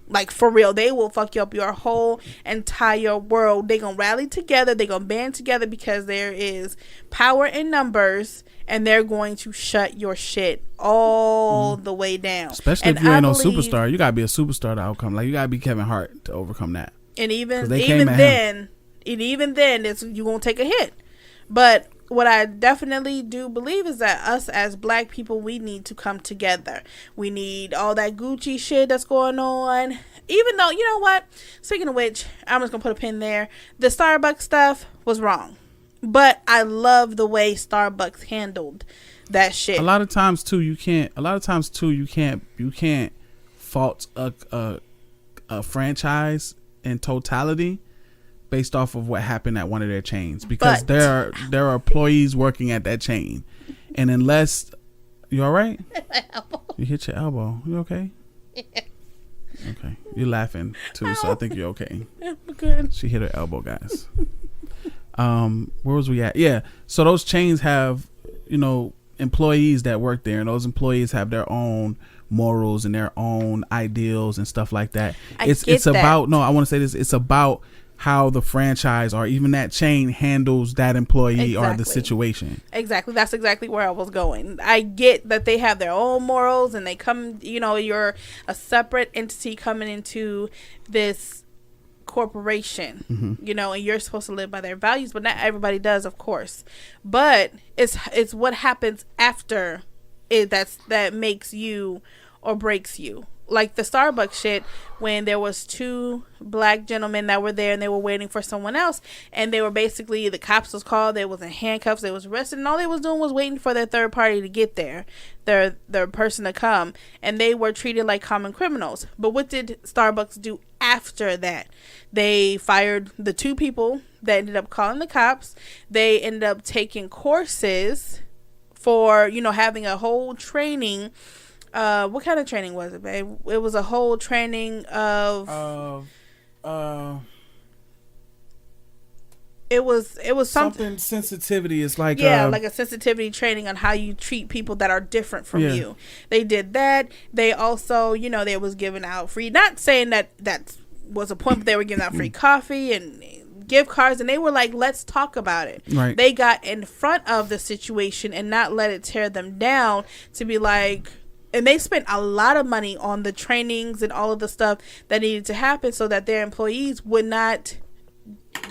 Like, for real, they will fuck you up your whole entire world. They gonna rally together, they gonna band together because there is power in numbers, and they're going to shut your shit all the way down. Especially if you ain't no superstar. You gotta be a superstar to overcome. Like, you gotta be Kevin Hart to overcome that. And even then, it's, you gonna take a hit. But what I definitely do believe is that us as black people, we need to come together. We need all that Gucci shit that's going on. Even though, you know what? Speaking of which, I'm just going to put a pin there. The Starbucks stuff was wrong. But I love the way Starbucks handled that shit. A lot of times too, you can't fault a franchise in totality based off of what happened at one of their chains, because there are employees working at that chain, and unless you all right, you hit your elbow. You okay? Yeah. Okay, you're laughing too, so I think you're okay. I'm good. She hit her elbow, guys. Where was we at? Yeah. So those chains have employees that work there, and those employees have their own morals and their own ideals and stuff like that. It's about I want to say this. It's about how the franchise or even that chain handles that employee or the situation. Exactly. That's exactly where I was going. I get that they have their own morals and they come, you're a separate entity coming into this corporation, and you're supposed to live by their values, but not everybody does, of course. But it's what happens after it that makes you or breaks you. Like the Starbucks shit, when there was 2 black gentlemen that were there and they were waiting for someone else, and they were basically, the cops was called, they was in handcuffs, they was arrested, and all they was doing was waiting for their third party to get there, their person to come, and they were treated like common criminals. But what did Starbucks do after that? They fired the 2 people that ended up calling the cops. They ended up taking courses for, having a whole training. What kind of training was it, babe? It was a whole training of it was something sensitivity. It's like like a sensitivity training on how you treat people that are different from you. They did that. They also, they was giving out free, not saying that was a point, but they were giving out free coffee and gift cards, and they were like, let's talk about it. Right. They got in front of the situation and not let it tear them down, to be like. And they spent a lot of money on the trainings and all of the stuff that needed to happen so that their employees would not,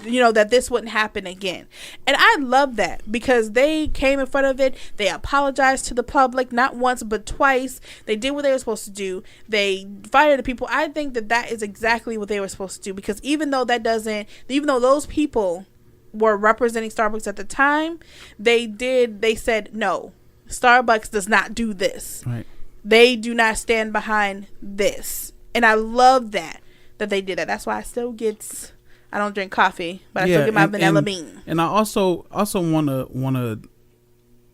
that this wouldn't happen again. And I love that, because they came in front of it. They apologized to the public, not once, but twice. They did what they were supposed to do. They fired the people. I think that is exactly what they were supposed to do, because even though those people were representing Starbucks at the time, they said, no, Starbucks does not do this. Right. They do not stand behind this. And I love that they did that. That's why I don't drink coffee, but I still get my vanilla bean. And I also want to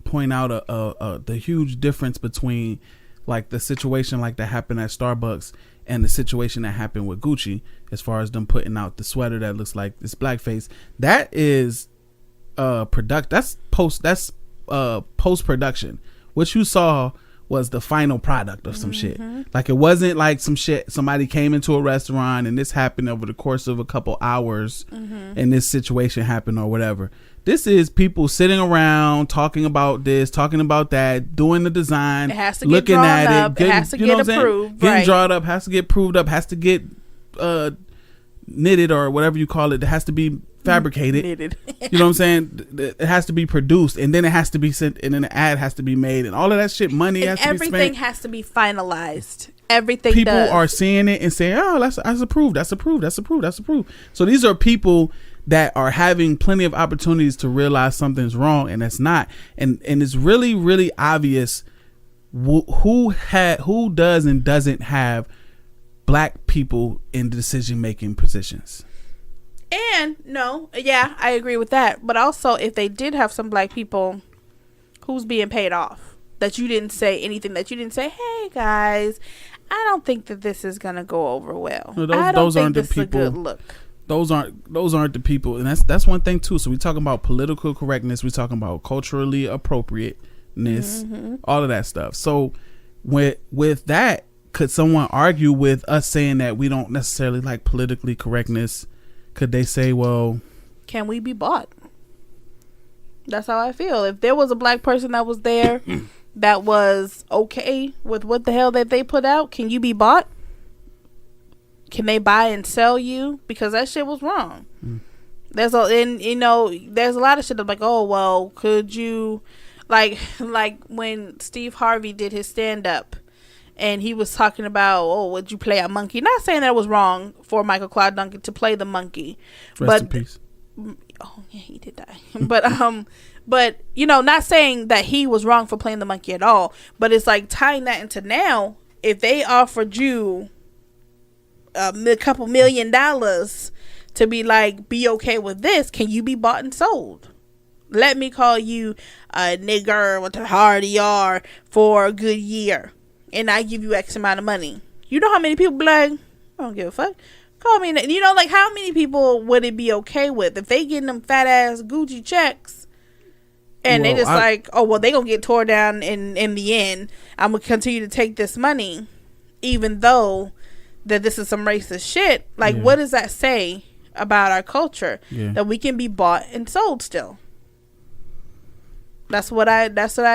point out the huge difference between like the situation like that happened at Starbucks and the situation that happened with Gucci, as far as them putting out the sweater that looks like this blackface. That is that's post production. What you saw was the final product of some shit. Like, it wasn't like some shit somebody came into a restaurant and this happened over the course of a couple hours and this situation happened or whatever. This is people sitting around talking about this, talking about that, doing the design, it has to looking get at up, it has to get approved, getting drawn up, has to get proved up, has to get knitted or whatever you call it. It has to be fabricated. Knitted. You know what I'm saying? It has to be produced, and then it has to be sent, and then the ad has to be made, and all of that shit. Money has to be spent. Everything has to be finalized. Everything. People are seeing it and saying, "Oh, that's approved. That's approved. That's approved. That's approved." So these are people that are having plenty of opportunities to realize something's wrong, and it's not. And it's really, really obvious who does and doesn't have black people in decision making positions. And I agree with that. But also, if they did have some black people, who's being paid off? That you didn't say anything. That you didn't say, "Hey guys, I don't think that this is gonna go over well. No, I don't those think aren't the this is a people. good look." Those aren't the people, and that's one thing too. So we talking about political correctness. We talking about culturally appropriateness, all of that stuff. So with that, could someone argue with us saying that we don't necessarily like politically correctness? Could they say, well, can we be bought? That's how I feel. If there was a black person that was there that was okay with what the hell that they put out, can you be bought? Can they buy and sell you? Because that shit was wrong. There's a lot of shit that's like, oh, well, could you, like when Steve Harvey did his stand up and he was talking about, oh, would you play a monkey? Not saying that it was wrong for Michael Clark Duncan to play the monkey. Rest in peace. Oh yeah, he did die. But not saying that he was wrong for playing the monkey at all. But it's like tying that into now. If they offered you a couple $1 million to be like, be okay with this, can you be bought and sold? Let me call you a nigger with a hard ER for a good year, and I give you X amount of money. You know how many people be like, I don't give a fuck, call me. Like, how many people would it be okay with if they getting them fat ass Gucci checks And they just like, oh, well, they gonna get tore down in the end. I'm gonna continue to take this money, even though that this is some racist shit. Like, what does that say about our culture? That we can be bought and sold still. That's what I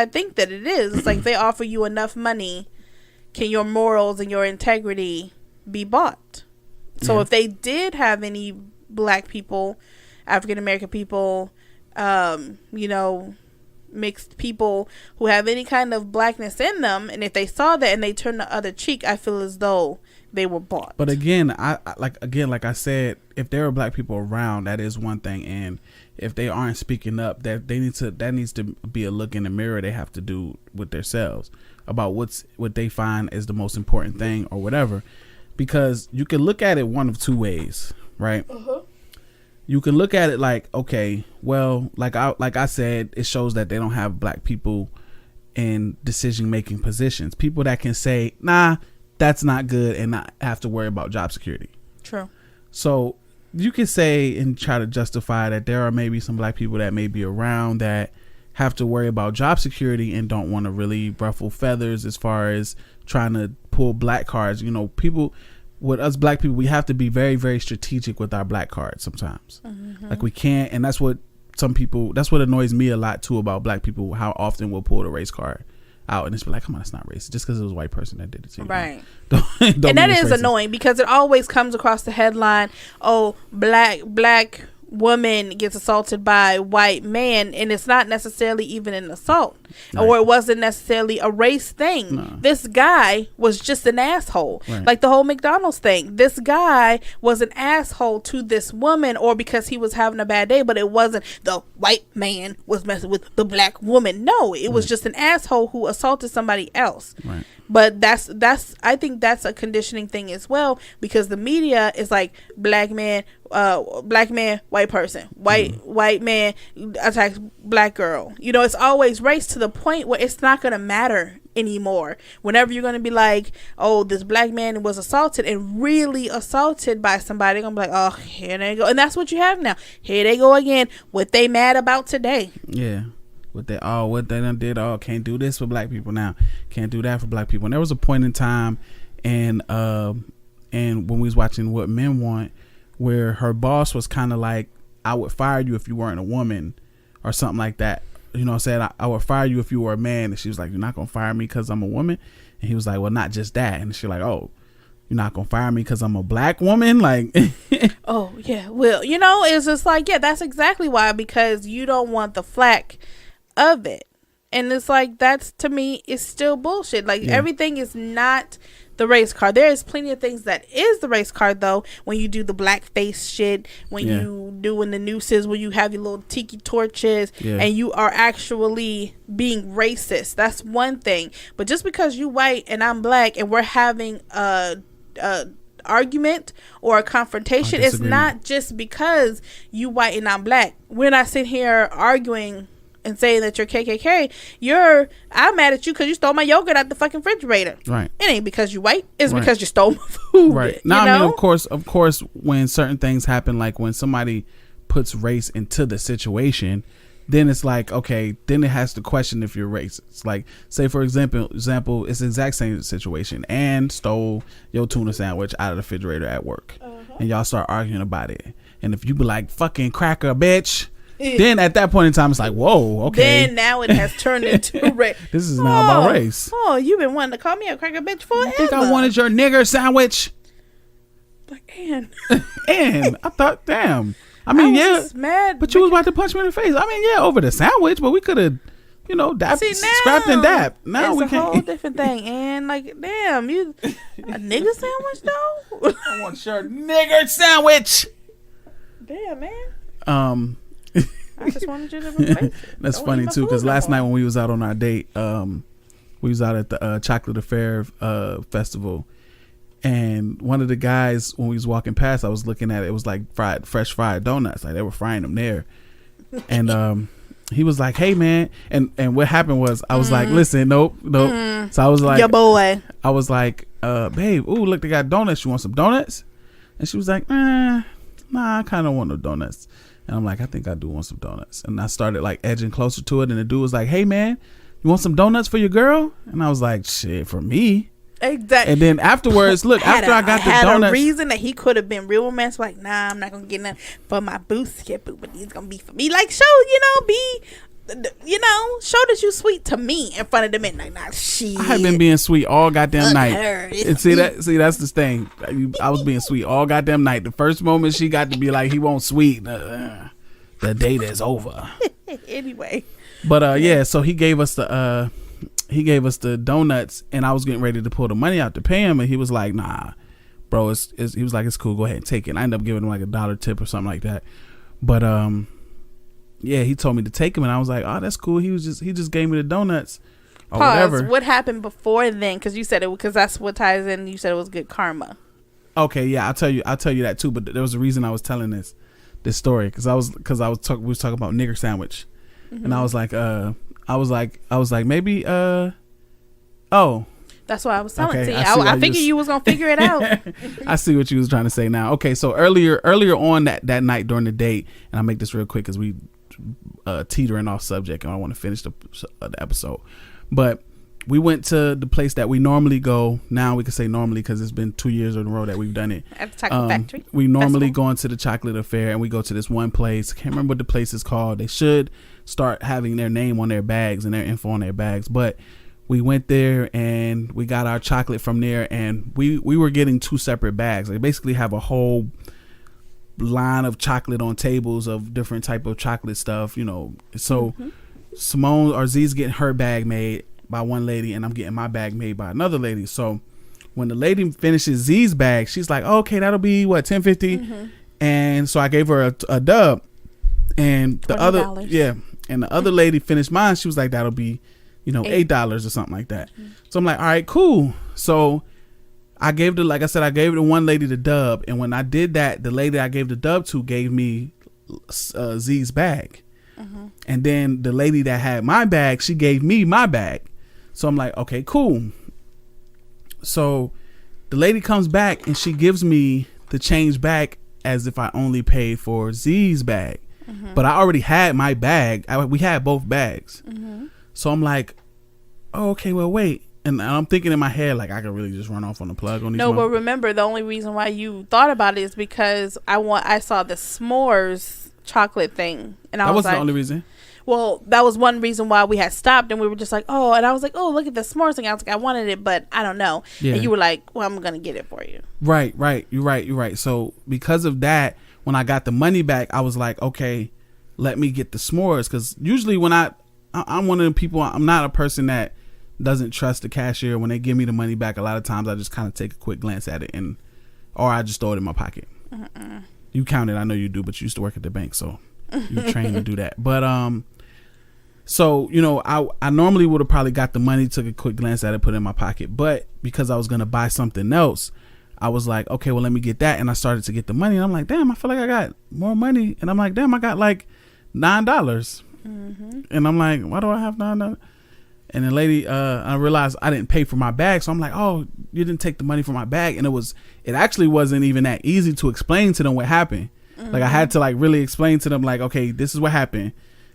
think that it is. It's like they offer you enough money, can your morals and your integrity be bought? So if they did have any black people, African American people, mixed people who have any kind of blackness in them, and if they saw that and they turn the other cheek, I feel as though they were bought. But again, like I said, if there are black people around, that is one thing, and if they aren't speaking up, that needs to be a look in the mirror they have to do with themselves about what they find is the most important thing or whatever, because you can look at it one of two ways, right? You can look at it like, okay, well, like I said, it shows that they don't have black people in decision-making positions. People that can say, nah, that's not good, and not have to worry about job security. True. So you can say and try to justify that there are maybe some black people that may be around that have to worry about job security and don't want to really ruffle feathers as far as trying to pull black cards. People... With us black people, we have to be very, very strategic with our black cards sometimes. Like we can't, and that's what annoys me a lot too about black people, how often we'll pull the race card out and it's like, come on, it's not racist just because it was a white person that did it to you. Right. Don't and that is annoying because it always comes across the headline, oh, black woman gets assaulted by white man, and it's not necessarily even an assault, or it wasn't necessarily a race thing. This guy was just an asshole, like the whole McDonald's thing. This guy was an asshole to this woman, or because he was having a bad day, but it wasn't the white man was messing with the black woman. No, it was just an asshole who assaulted somebody else. But that's I think that's a conditioning thing as well, because the media is like black man, white person, white man attacks black girl. It's always race, to the point where it's not gonna matter anymore. Whenever you're gonna be like, oh, this black man was assaulted and really assaulted by somebody, I'm gonna be like, oh, here they go. And that's what you have now. Here they go again. What they mad about today? Yeah. What they done did, can't do this for black people now, can't do that for black people. And there was a point in time, and when we was watching What Men Want, where her boss was kind of like, I would fire you if you weren't a woman, or something like that. Said I would fire you if you were a man, and she was like, you're not gonna fire me because I'm a woman? And he was like, well, not just that. And she's like, oh, you're not gonna fire me because I'm a black woman? Like, oh yeah, well, it's just like, yeah, that's exactly why, because you don't want the flack of it. And it's like, that's, to me, is still bullshit. Like, everything is not the race card. There is plenty of things that is the race card, though, when you do the blackface shit, when you doing the nooses, when you have your little tiki torches, and you are actually being racist. That's one thing. But just because you white and I'm black and we're having a argument or a confrontation, it's not just because you white and I'm black. We're not sitting here arguing and saying that you're KKK. I'm mad at you because you stole my yogurt out the fucking refrigerator. Right. It ain't because you white. It's because you stole my food. Right. Now, I mean, of course, when certain things happen, like when somebody puts race into the situation, then it's like, okay, then it has to question if you're racist. Like, say for example, it's the exact same situation. Ann stole your tuna sandwich out of the refrigerator at work, and y'all start arguing about it. And if you be like, fucking cracker, bitch, then at that point in time, it's like, whoa, okay. Then now it has turned into race. This is now about race. Oh, you've been wanting to call me a cracker bitch forever. You think I wanted your nigger sandwich? Like, Ann. Ann, I thought, damn. I mean, I was mad, but you was about to punch me in the face. I mean, over the sandwich, but we could have, scrapped and dapped. Now we can't. It's a whole different thing. And like, damn, you a nigger sandwich though? I want your nigger sandwich. Damn, man. I just wanted you to replace it. That's funny too, because last night when we was out on our date, we was out at the Chocolate Affair festival, and one of the guys, when we was walking past, I was looking at it. It was like fresh fried donuts, like they were frying them there, and he was like, "Hey man," and what happened was I was like, "Listen, nope." So I was like, "Your boy." I was like, "Babe, ooh, look, they got donuts. You want some donuts?" And she was like, nah, I kind of want no donuts. And I'm like, I think I do want some donuts. And I started like edging closer to it. And the dude was like, hey, man, you want some donuts for your girl? And I was like, shit, for me? Exactly. And then afterwards, look, after I got the donuts. A reason that he could have been real romantic. Like, nah, I'm not going to get nothing for my booth yet, but these going to be for me. Like, show, show that you sweet to me in front of the men. Like, nah, shit. I had been being sweet all goddamn night. And see, that's the thing. I was being sweet all goddamn night. The first moment she got to be like, he won't sweet, the date is over. Anyway. But yeah, so he gave us the donuts, and I was getting ready to pull the money out to pay him, and he was like, nah, bro, he was like, it's cool, go ahead and take it. And I ended up giving him like $1 tip or something like that. But yeah, he told me to take him, and I was like, oh, that's cool. He just gave me the donuts or whatever. What happened before then? Because you said it, because that's what ties in. You said it was good karma. Okay, yeah, I'll tell you that too. But there was a reason I was telling this story, we was talking about nigger sandwich, and I was like, maybe that's what I was telling you. I figured you was gonna figure it out. I see what you was trying to say now. Okay, so earlier on that night during the date, and I'll make this real quick because we teetering off subject and I want to finish the episode. But we went to the place that we normally go. Now we can say normally because it's been 2 years in a row that we've done it. At the Chocolate Factory. We normally go into the chocolate affair, and we go to this one place. Can't remember what the place is called. They should start having their name on their bags and their info on their bags. But we went there and we got our chocolate from there, and we were getting 2 separate bags. They basically have a whole line of chocolate on tables of different type of chocolate stuff, So Simone or Z's getting her bag made by one lady, and I'm getting my bag made by another lady. So when the lady finishes Z's bag, she's like, oh, okay, that'll be what, $10.50. And so I gave her a dub, and the $20. And the other lady finished mine. She was like, that'll be $8 or something like that. So I'm like, all right, cool. So I gave the one lady the dub, and when I did that, the lady I gave the dub to gave me Z's bag. And then the lady that had my bag, she gave me my bag. So I'm like, okay, cool. So the lady comes back and she gives me the change back as if I only paid for Z's bag. But I already had my bag. We had both bags. So I'm like, oh, okay, well, wait. And I'm thinking in my head, like, I could really just run off on the plug on these. No, but remember, the only reason why you thought about it is because I saw the s'mores chocolate thing, and that was the only reason. Well, that was one reason why we had stopped, and we were just like, oh, and I was like, oh, look at the s'mores thing. I was like, I wanted it, but I don't know. Yeah. And you were like, well, I'm gonna get it for you. Right. You're right. So because of that, when I got the money back, I was like, okay, let me get the s'mores, because usually when I'm one of the people, I'm not a person that doesn't trust the cashier. When they give me the money back, a lot of times I just kind of take a quick glance at it, or I just throw it in my pocket. You count it, I know you do, but you used to work at the bank, so you're trained to do that. But so I normally would have probably got the money, took a quick glance at it, put it in my pocket, but because I was gonna buy something else, I was like, okay, well, let me get that. And I started to get the money, and I'm like, damn, I feel like I got more money. And I'm like, damn, I got like $9. And I'm like, why do I have $9? And the lady, I realized I didn't pay for my bag. So I'm like, oh, you didn't take the money from my bag. And it actually wasn't even that easy to explain to them what happened. Like, I had to like really explain to them, like, okay, this is what happened.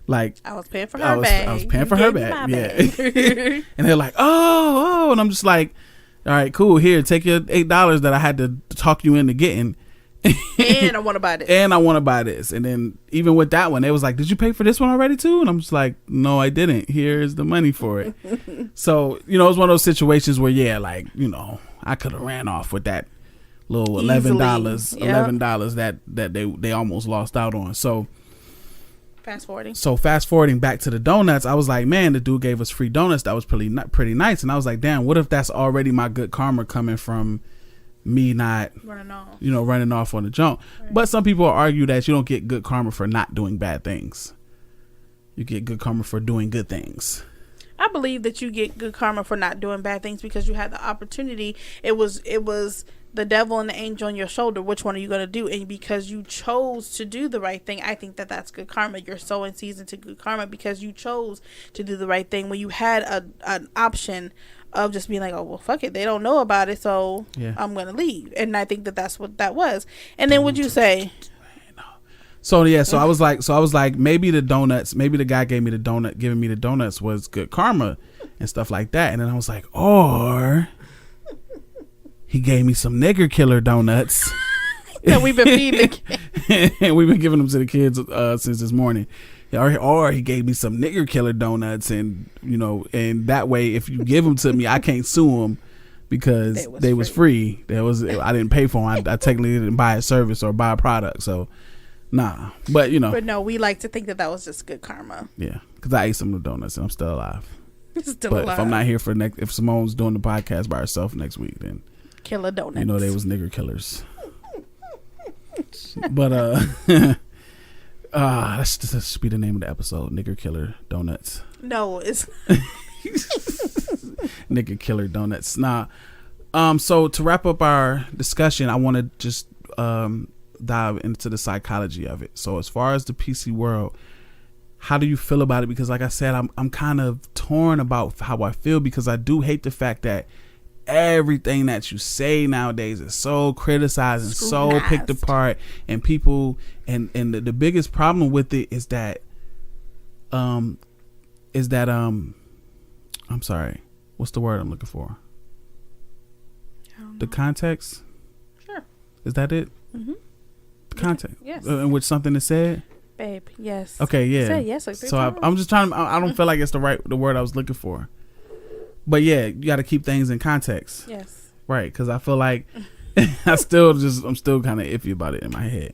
Like, I was paying for her bag. I was paying for her bag. Yeah. And they're like, oh. And I'm just like, all right, cool. Here, take your $8 that I had to talk you into getting. And I want to buy this. And then even with that one, they was like, did you pay for this one already too? And I'm just like, no, I didn't. Here's the money for it. So, it was one of those situations where, yeah, like, I could have ran off with that little $11 that they almost lost out on. So fast forwarding back to the donuts, I was like, man, the dude gave us free donuts. That was pretty nice. And I was like, damn, what if that's already my good karma coming from me not running off on the jump? Right. But some people argue that you don't get good karma for not doing bad things. You get good karma for doing good things. I believe that you get good karma for not doing bad things because you had the opportunity. It was the devil and the angel on your shoulder. Which one are you going to do? And because you chose to do the right thing, I think that that's good karma. You're sowing seeds into good karma because you chose to do the right thing when you had an option of just being like, oh, well, fuck it, they don't know about it, so yeah, I'm gonna leave. And I think that that's what that was. And then would you say, So I was like, maybe the guy giving me the donuts was good karma and stuff like that. And then I was like, or he gave me some nigger killer donuts that we've been feeding the kids. and we've been giving them to the kids since this morning. Or he gave me some nigger killer donuts, and and that way, if you give them to me, I can't sue them because they was free. I didn't pay for them. I technically didn't buy a service or buy a product. So. Nah, but But no, we like to think that was just good karma. Yeah, because I ate some of the donuts and I'm still alive. Alive. If I'm not here if Simone's doing the podcast by herself next week, then killer donuts. They was nigger killers. But that should be the name of the episode: Nigger Killer Donuts. No, it's Nigger Killer Donuts. Nah. So to wrap up our discussion, I want to just dive into the psychology of it. So as far as the PC world, how do you feel about it? Because like I said, I'm kind of torn about how I feel, because I do hate the fact that everything that you say nowadays is so criticized and so picked apart, and people and the biggest problem with it is that I'm sorry, what's the word I'm looking for? The context? Sure. Is that it? Mm-hmm. Content, yes, in which something is said, babe. Yes. Okay, yeah. Say yes. Like so I'm just trying. I don't feel like it's the word I was looking for, but yeah, you got to keep things in context. Yes. Right, because I feel like I'm still kind of iffy about it in my head,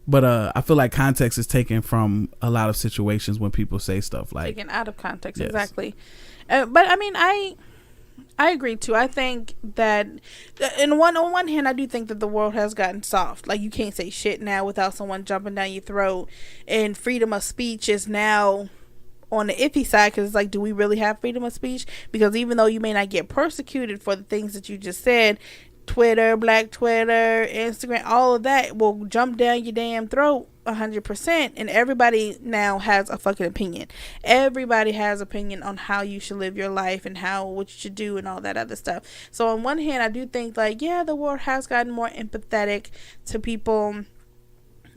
but I feel like context is taken from a lot of situations when people say stuff like taken out of context. Yes. Exactly. But I mean, I agree too. I think that on one hand, I do think that the world has gotten soft. Like, you can't say shit now without someone jumping down your throat, and freedom of speech is now on the iffy side, because it's like, do we really have freedom of speech? Because even though you may not get persecuted for the things that you just said, Twitter, Black Twitter, Instagram, all of that will jump down your damn throat 100%, and everybody now has a fucking opinion. Everybody has opinion on how you should live your life and what you should do and all that other stuff. So on one hand, I do think like, yeah, the world has gotten more empathetic to people,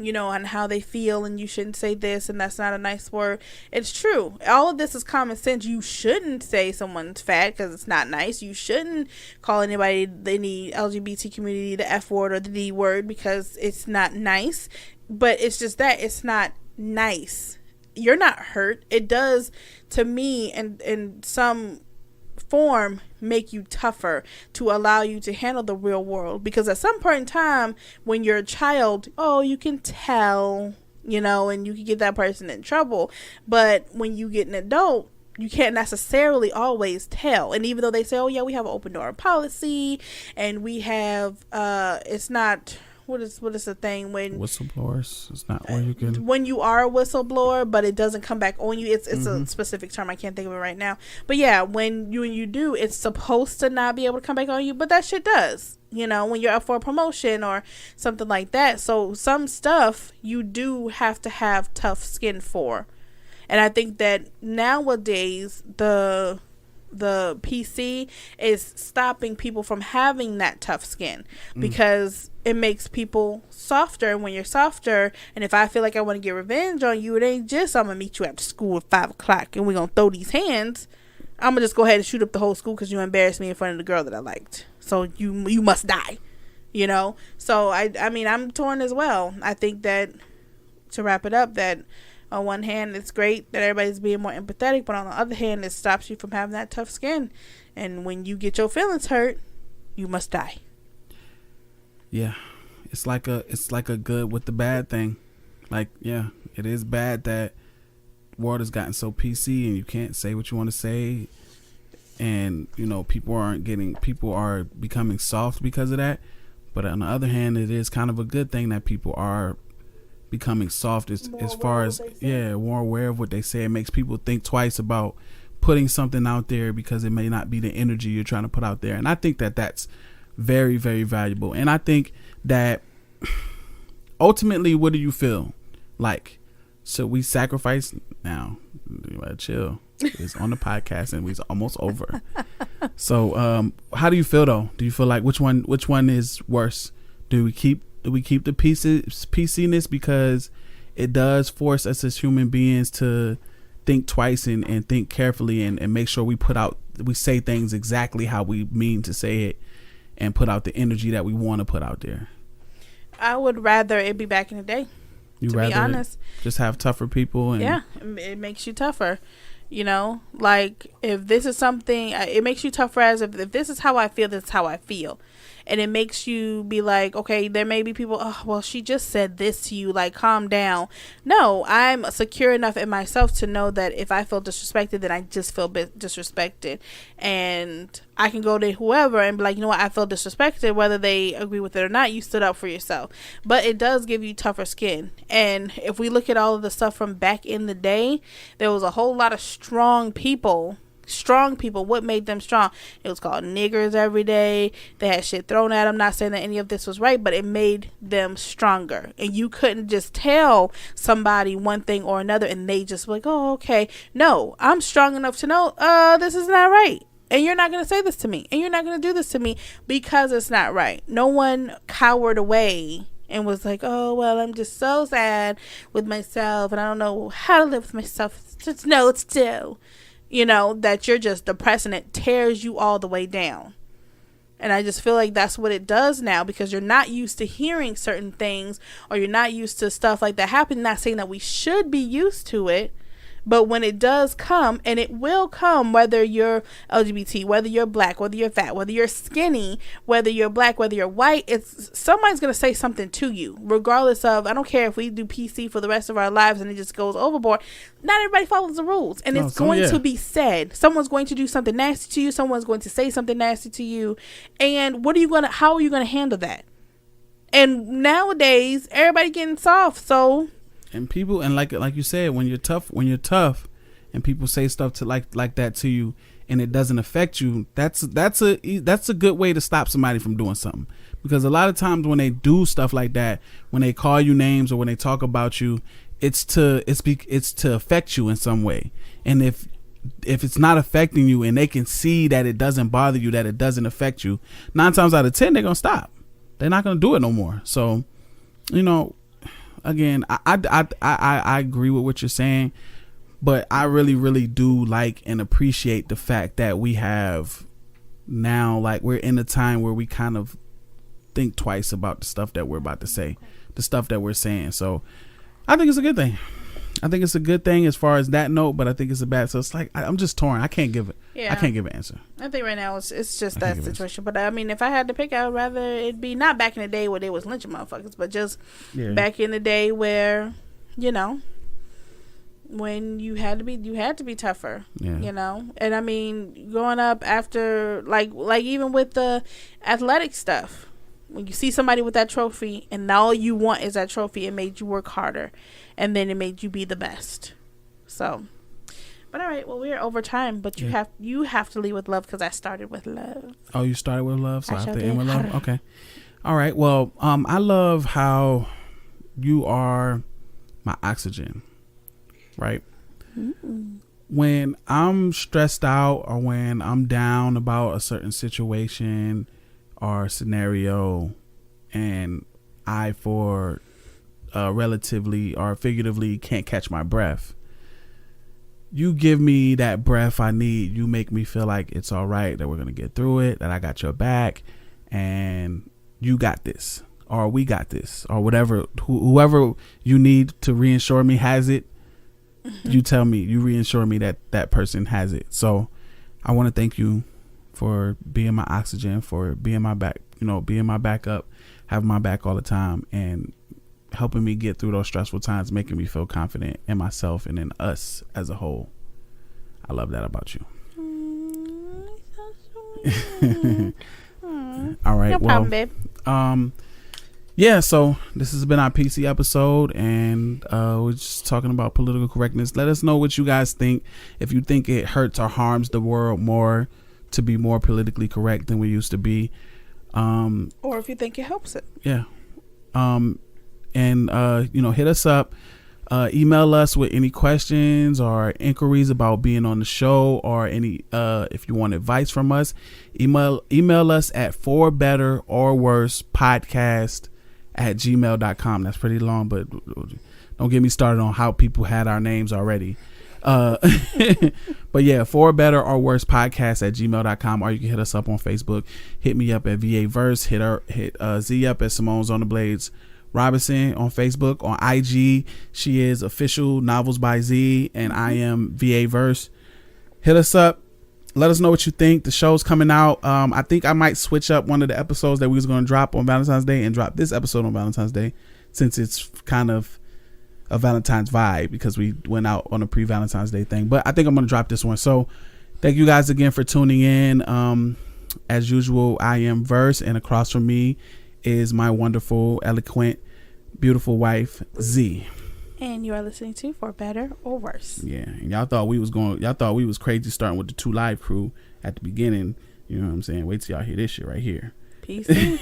and how they feel, and you shouldn't say this, and that's not a nice word. It's true. All of this is common sense. You shouldn't say someone's fat because it's not nice. You shouldn't call anybody, any LGBT community, the F word or the D word, because it's not nice. But it's just that it's not nice. You're not hurt. It does, to me, and in some form, make you tougher to allow you to handle the real world, because at some point in time when you're a child, you can tell, and you can get that person in trouble. But when you get an adult, you can't necessarily always tell. And even though they say, we have an open door policy, and we have it's not, what is the thing when whistleblowers? It's not where you can, when you are a whistleblower, but it doesn't come back on you. It's a specific term. I can't think of it right now. But yeah, when you do, it's supposed to not be able to come back on you, but that shit does. When you're up for a promotion or something like that. So some stuff you do have to have tough skin for, and I think that nowadays the PC is stopping people from having that tough skin, because it makes people softer. And when you're softer, and if I feel like I want to get revenge on you, it ain't just I'm gonna meet you after school at 5:00 and we're gonna throw these hands. I'm gonna just go ahead and shoot up the whole school because you embarrassed me in front of the girl that I liked, so you must die. So I mean, I'm torn as well. I think that, to wrap it up, that on one hand, it's great that everybody's being more empathetic, but on the other hand, it stops you from having that tough skin. And when you get your feelings hurt, you must die. Yeah, it's like a good with the bad thing. Like, yeah, it is bad that the world has gotten so PC and you can't say what you want to say, and people are becoming soft because of that. But on the other hand, it is kind of a good thing that people are becoming soft as far as more aware of what they say. It makes people think twice about putting something out there, because it may not be the energy you're trying to put out there. And I think that that's very, very valuable. And I think that ultimately, what do you feel like? Should we sacrifice now? Chill. It's on the podcast and we're almost over. So how do you feel though? Do you feel like which one is worse? Do we keep the PCness because it does force us as human beings to think twice and think carefully and make sure we say things exactly how we mean to say it and put out the energy that we want to put out there. I would rather it be back in the day. To be honest, just have tougher people. And yeah, it makes you tougher. You know, like if this is something, it makes you tougher as if this is how I feel, this is how I feel. And it makes you be like, okay, there may be people, oh, well, she just said this to you, like, calm down. No, I'm secure enough in myself to know that if I feel disrespected, then I just feel disrespected. And I can go to whoever and be like, you know what, I feel disrespected, whether they agree with it or not, you stood up for yourself. But it does give you tougher skin. And if we look at all of the stuff from back in the day, there was a whole lot of strong people. What made them strong? It was called niggers every day. They had shit thrown at them. Not saying that any of this was right, but it made them stronger. And you couldn't just tell somebody one thing or another and they just like, oh, okay. No, I'm strong enough to know this is not right. And you're not going to say this to me. And you're not going to do this to me because it's not right. No one cowered away and was like, oh, well, I'm just so sad with myself and I don't know how to live with myself. Just know it's still. You know, that you're just depressed and it tears you all the way down. And I just feel like that's what it does now because you're not used to hearing certain things or you're not used to stuff like that happen. Not saying that we should be used to it, but when it does come, and it will come, whether you're LGBT, whether you're black, whether you're fat, whether you're skinny, whether you're black, whether you're white, somebody's going to say something to you, regardless of, I don't care if we do PC for the rest of our lives and it just goes overboard. Not everybody follows the rules, and it's going to be said. Someone's going to do something nasty to you. Someone's going to say something nasty to you. And how are you going to handle that? And nowadays, everybody getting soft, so... And people, and like you said, when you're tough, and people say stuff to like that to you, and it doesn't affect you, that's a good way to stop somebody from doing something. Because a lot of times when they do stuff like that, when they call you names or when they talk about you, it's to affect you in some way. And if it's not affecting you, and they can see that it doesn't bother you, that it doesn't affect you, 9 times out of 10 they're gonna stop. They're not gonna do it no more. So, you know. Again, I agree with what you're saying, but I really, really do like and appreciate the fact that we have now, like, we're in a time where we kind of think twice about the stuff that we're about to say, the stuff that we're saying. So I think it's a good thing. I think it's a good thing as far as that note, but I think it's a bad. So it's like I'm just torn. I can't give it. Yeah. I can't give an answer. I think right now it's just that situation. But I mean, if I had to pick, I would rather it be not back in the day where they was lynching motherfuckers, but just back in the day where, you know, when you had to be tougher. Yeah. You know, and I mean, growing up after like even with the athletic stuff. When you see somebody with that trophy and all you want is that trophy, it made you work harder and then it made you be the best. So, but all right, well, we're over time, but you have to lead with love because I started with love. Oh, you started with love, so I have to end with love? Okay. All right. Well, I love how you are my oxygen, right? Mm. When I'm stressed out or when I'm down about a certain situation or scenario, and I for relatively or figuratively can't catch my breath, you give me that breath I need. You make me feel like it's all right, that we're gonna get through it, that I got your back, and you got this, or we got this, or whatever. Whoever you need to reassure me has it. Mm-hmm. You tell me, you reassure me that person has it. So I want to thank you for being my oxygen, for being my back, being my backup, having my back all the time, and helping me get through those stressful times, making me feel confident in myself and in us as a whole. I love that about you. All right. No problem, babe. Yeah, so this has been our PC episode, and we're just talking about political correctness. Let us know what you guys think. If you think it hurts or harms the world more to be more politically correct than we used to be, or if you think it helps it. Yeah. And hit us up, email us with any questions or inquiries about being on the show, or any if you want advice from us, email us at forbetterorworse podcast@gmail.com. That's pretty long, but Don't get me started on how people had our names already. But yeah, for better or worse podcast at gmail.com, or you can hit us up on Facebook. Hit me up at Vday Verse. Hit Z up at Simone's on the Blades Robinson on Facebook. On IG, she is official Novels by Z, and I am Vday Verse. Hit us up. Let us know what you think. The show's coming out. I think I might switch up one of the episodes that we was going to drop on Valentine's Day and drop this episode on Valentine's Day, since it's kind of a Valentine's vibe because we went out on a pre-Valentine's Day thing. But I think I'm going to drop this one. So thank you guys again for tuning in. As usual, I am Verse, and across from me is my wonderful, eloquent, beautiful wife, Z. And you are listening to For Better or Worse. Yeah, and y'all thought we was crazy starting with the 2 Live crew at the beginning. You know what I'm saying? Wait till y'all hear this shit right here. Peace. Ain't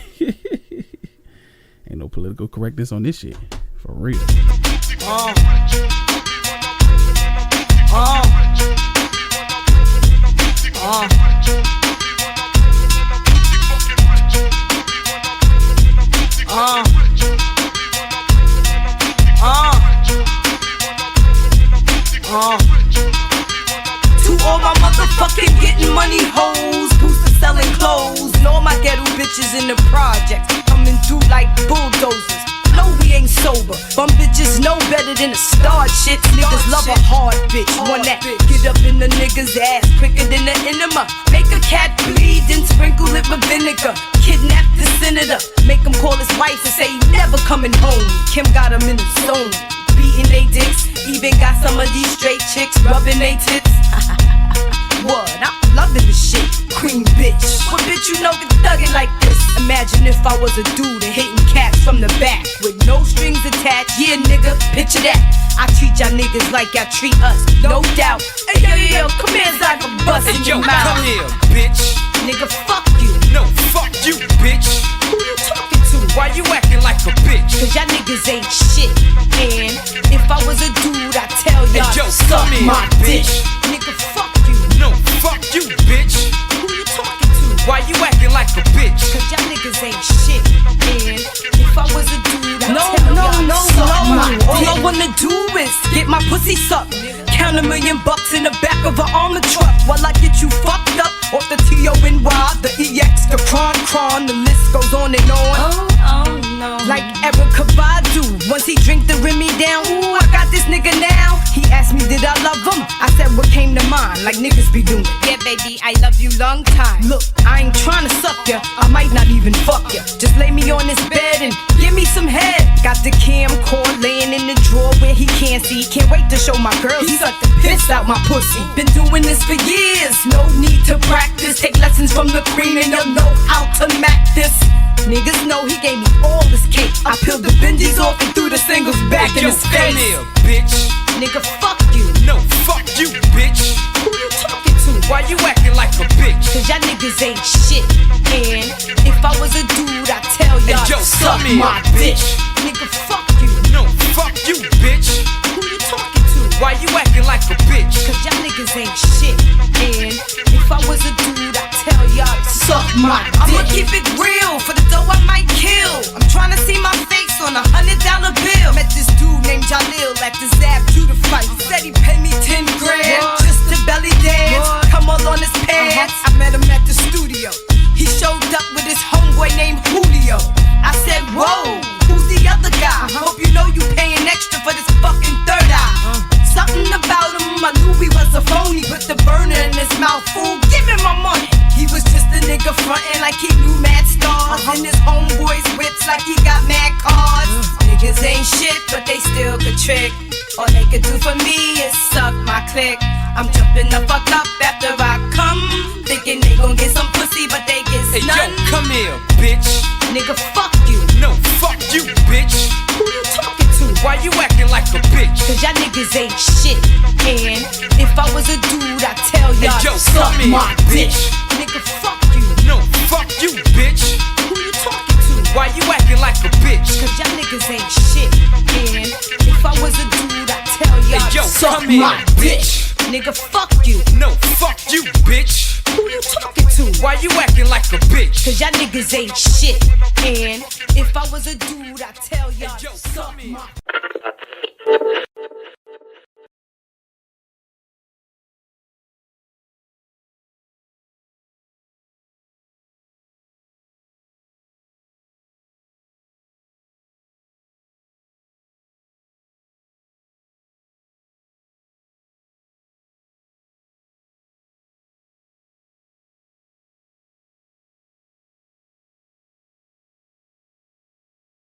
no political correctness on this shit. For real. To all my motherfucking getting money hoes, booster selling clothes, and all my ghetto bitches in the projects coming through like bulldozers. No, we ain't sober. Bum bitches know better than the star shit. Niggas love a hard bitch, one that get up in the nigga's ass quicker than the enema. Make a cat bleed, then sprinkle it with vinegar. Kidnap the senator, make him call his wife and say he never coming home. Kim got him in the zone, beating they dicks. Even got some of these straight chicks rubbing they tits. What? I'm loving this shit, queen bitch. What bitch you know can thug it like this? Imagine if I was a dude and hitting cats from the back with no strings attached. Yeah, nigga, picture that. I treat y'all niggas like y'all treat us, no doubt. Hey, yo, come here, Zach, I'm busting your mouth. Come here, bitch. Nigga, fuck you. No, fuck you, bitch. Who you talking to? Why you acting like a bitch? Cause y'all niggas ain't shit. And if I was a dude, I'd tell y'all Hey, yo, to suck come here, my dick. bitch. Nigga, fuck you. No, fuck you, bitch. Who you talking to? Why you acting like a bitch? Cause y'all niggas ain't shit. And if I was a dude, I'd tell y'all to suck my dick. All I wanna do is get my pussy sucked. Count $1 million in the back of an armored truck while I get you fucked up off the T-O-N-Y, the EX, the Kron, the list goes on and on. Oh no. Like Erica Badu, once he drink the Remy down, ooh, I got this nigga now. He asked me did I love him, I said what came to mind, like niggas be doing. Yeah baby, I love you long time. Look, I ain't tryna suck ya, I might not even fuck ya. Just lay me on this bed and give me some head. Got the camcorder laying in the drawer where he can't see. Can't wait to show my girl he sucked the piss out my pussy. Been doing this for years, no need to practice. Take lessons from the cream and you'll know how to mac this. Niggas know he gave me all this cake. I peeled the Benjis off and threw the singles back Hey, in yo, his come face. here, bitch. Nigga, fuck you. No, fuck you, bitch. Who you talking to? Why you acting like a bitch? Cause y'all niggas ain't shit. And if I was a dude, I'd tell y'all Hey, yo, to suck come here, my dick. bitch. Nigga, fuck you. No, fuck you, bitch. Who you talking to? Why you acting like a bitch? Cause y'all niggas ain't shit. And if I was a dude, I'd tell y'all to suck my dick. I'ma keep it real, for the dough I might kill. I'm tryna see my face on $100 bill. Met this dude named Jalil at the Zap Judah fight. Said he paid me 10 grand just to belly dance. Come all on his pants. I met him at the studio. He showed up with his homeboy named Julio. I said, whoa, who's the other guy? Hope you know you paying extra for this fucking third eye. Something about him, I knew he was a phony. Put the burner in his mouth, fool, give him my money. He was just a nigga frontin' like he knew mad stars. And his homeboys whips like he got mad cars. Niggas ain't shit, but they still could trick. All they could do for me is suck my click. I'm jumping the fuck up after I come, thinking they gon' get some pussy, but they get Hey, none. yo, come here, bitch. Nigga, fuck you. No, fuck you, bitch. Who you talking to? Why you acting like a bitch? Cause y'all niggas ain't shit. And if I was a dude, I'd tell y'all Hey, yo, to suck come here, my dick. bitch. Nigga, fuck you. No, fuck you, bitch. Who you talking to? Why you acting like a bitch? Cause y'all niggas ain't shit. And if I was a dude, I'd tell y'all Hey, yo, to suck come here, my dick. bitch. Nigga, fuck you. No, fuck you, bitch. Who you talking to? Why you acting like a bitch? Cause y'all niggas ain't shit. And if I was a dude, I'd tell y'all Hey, yo, to suck come here. my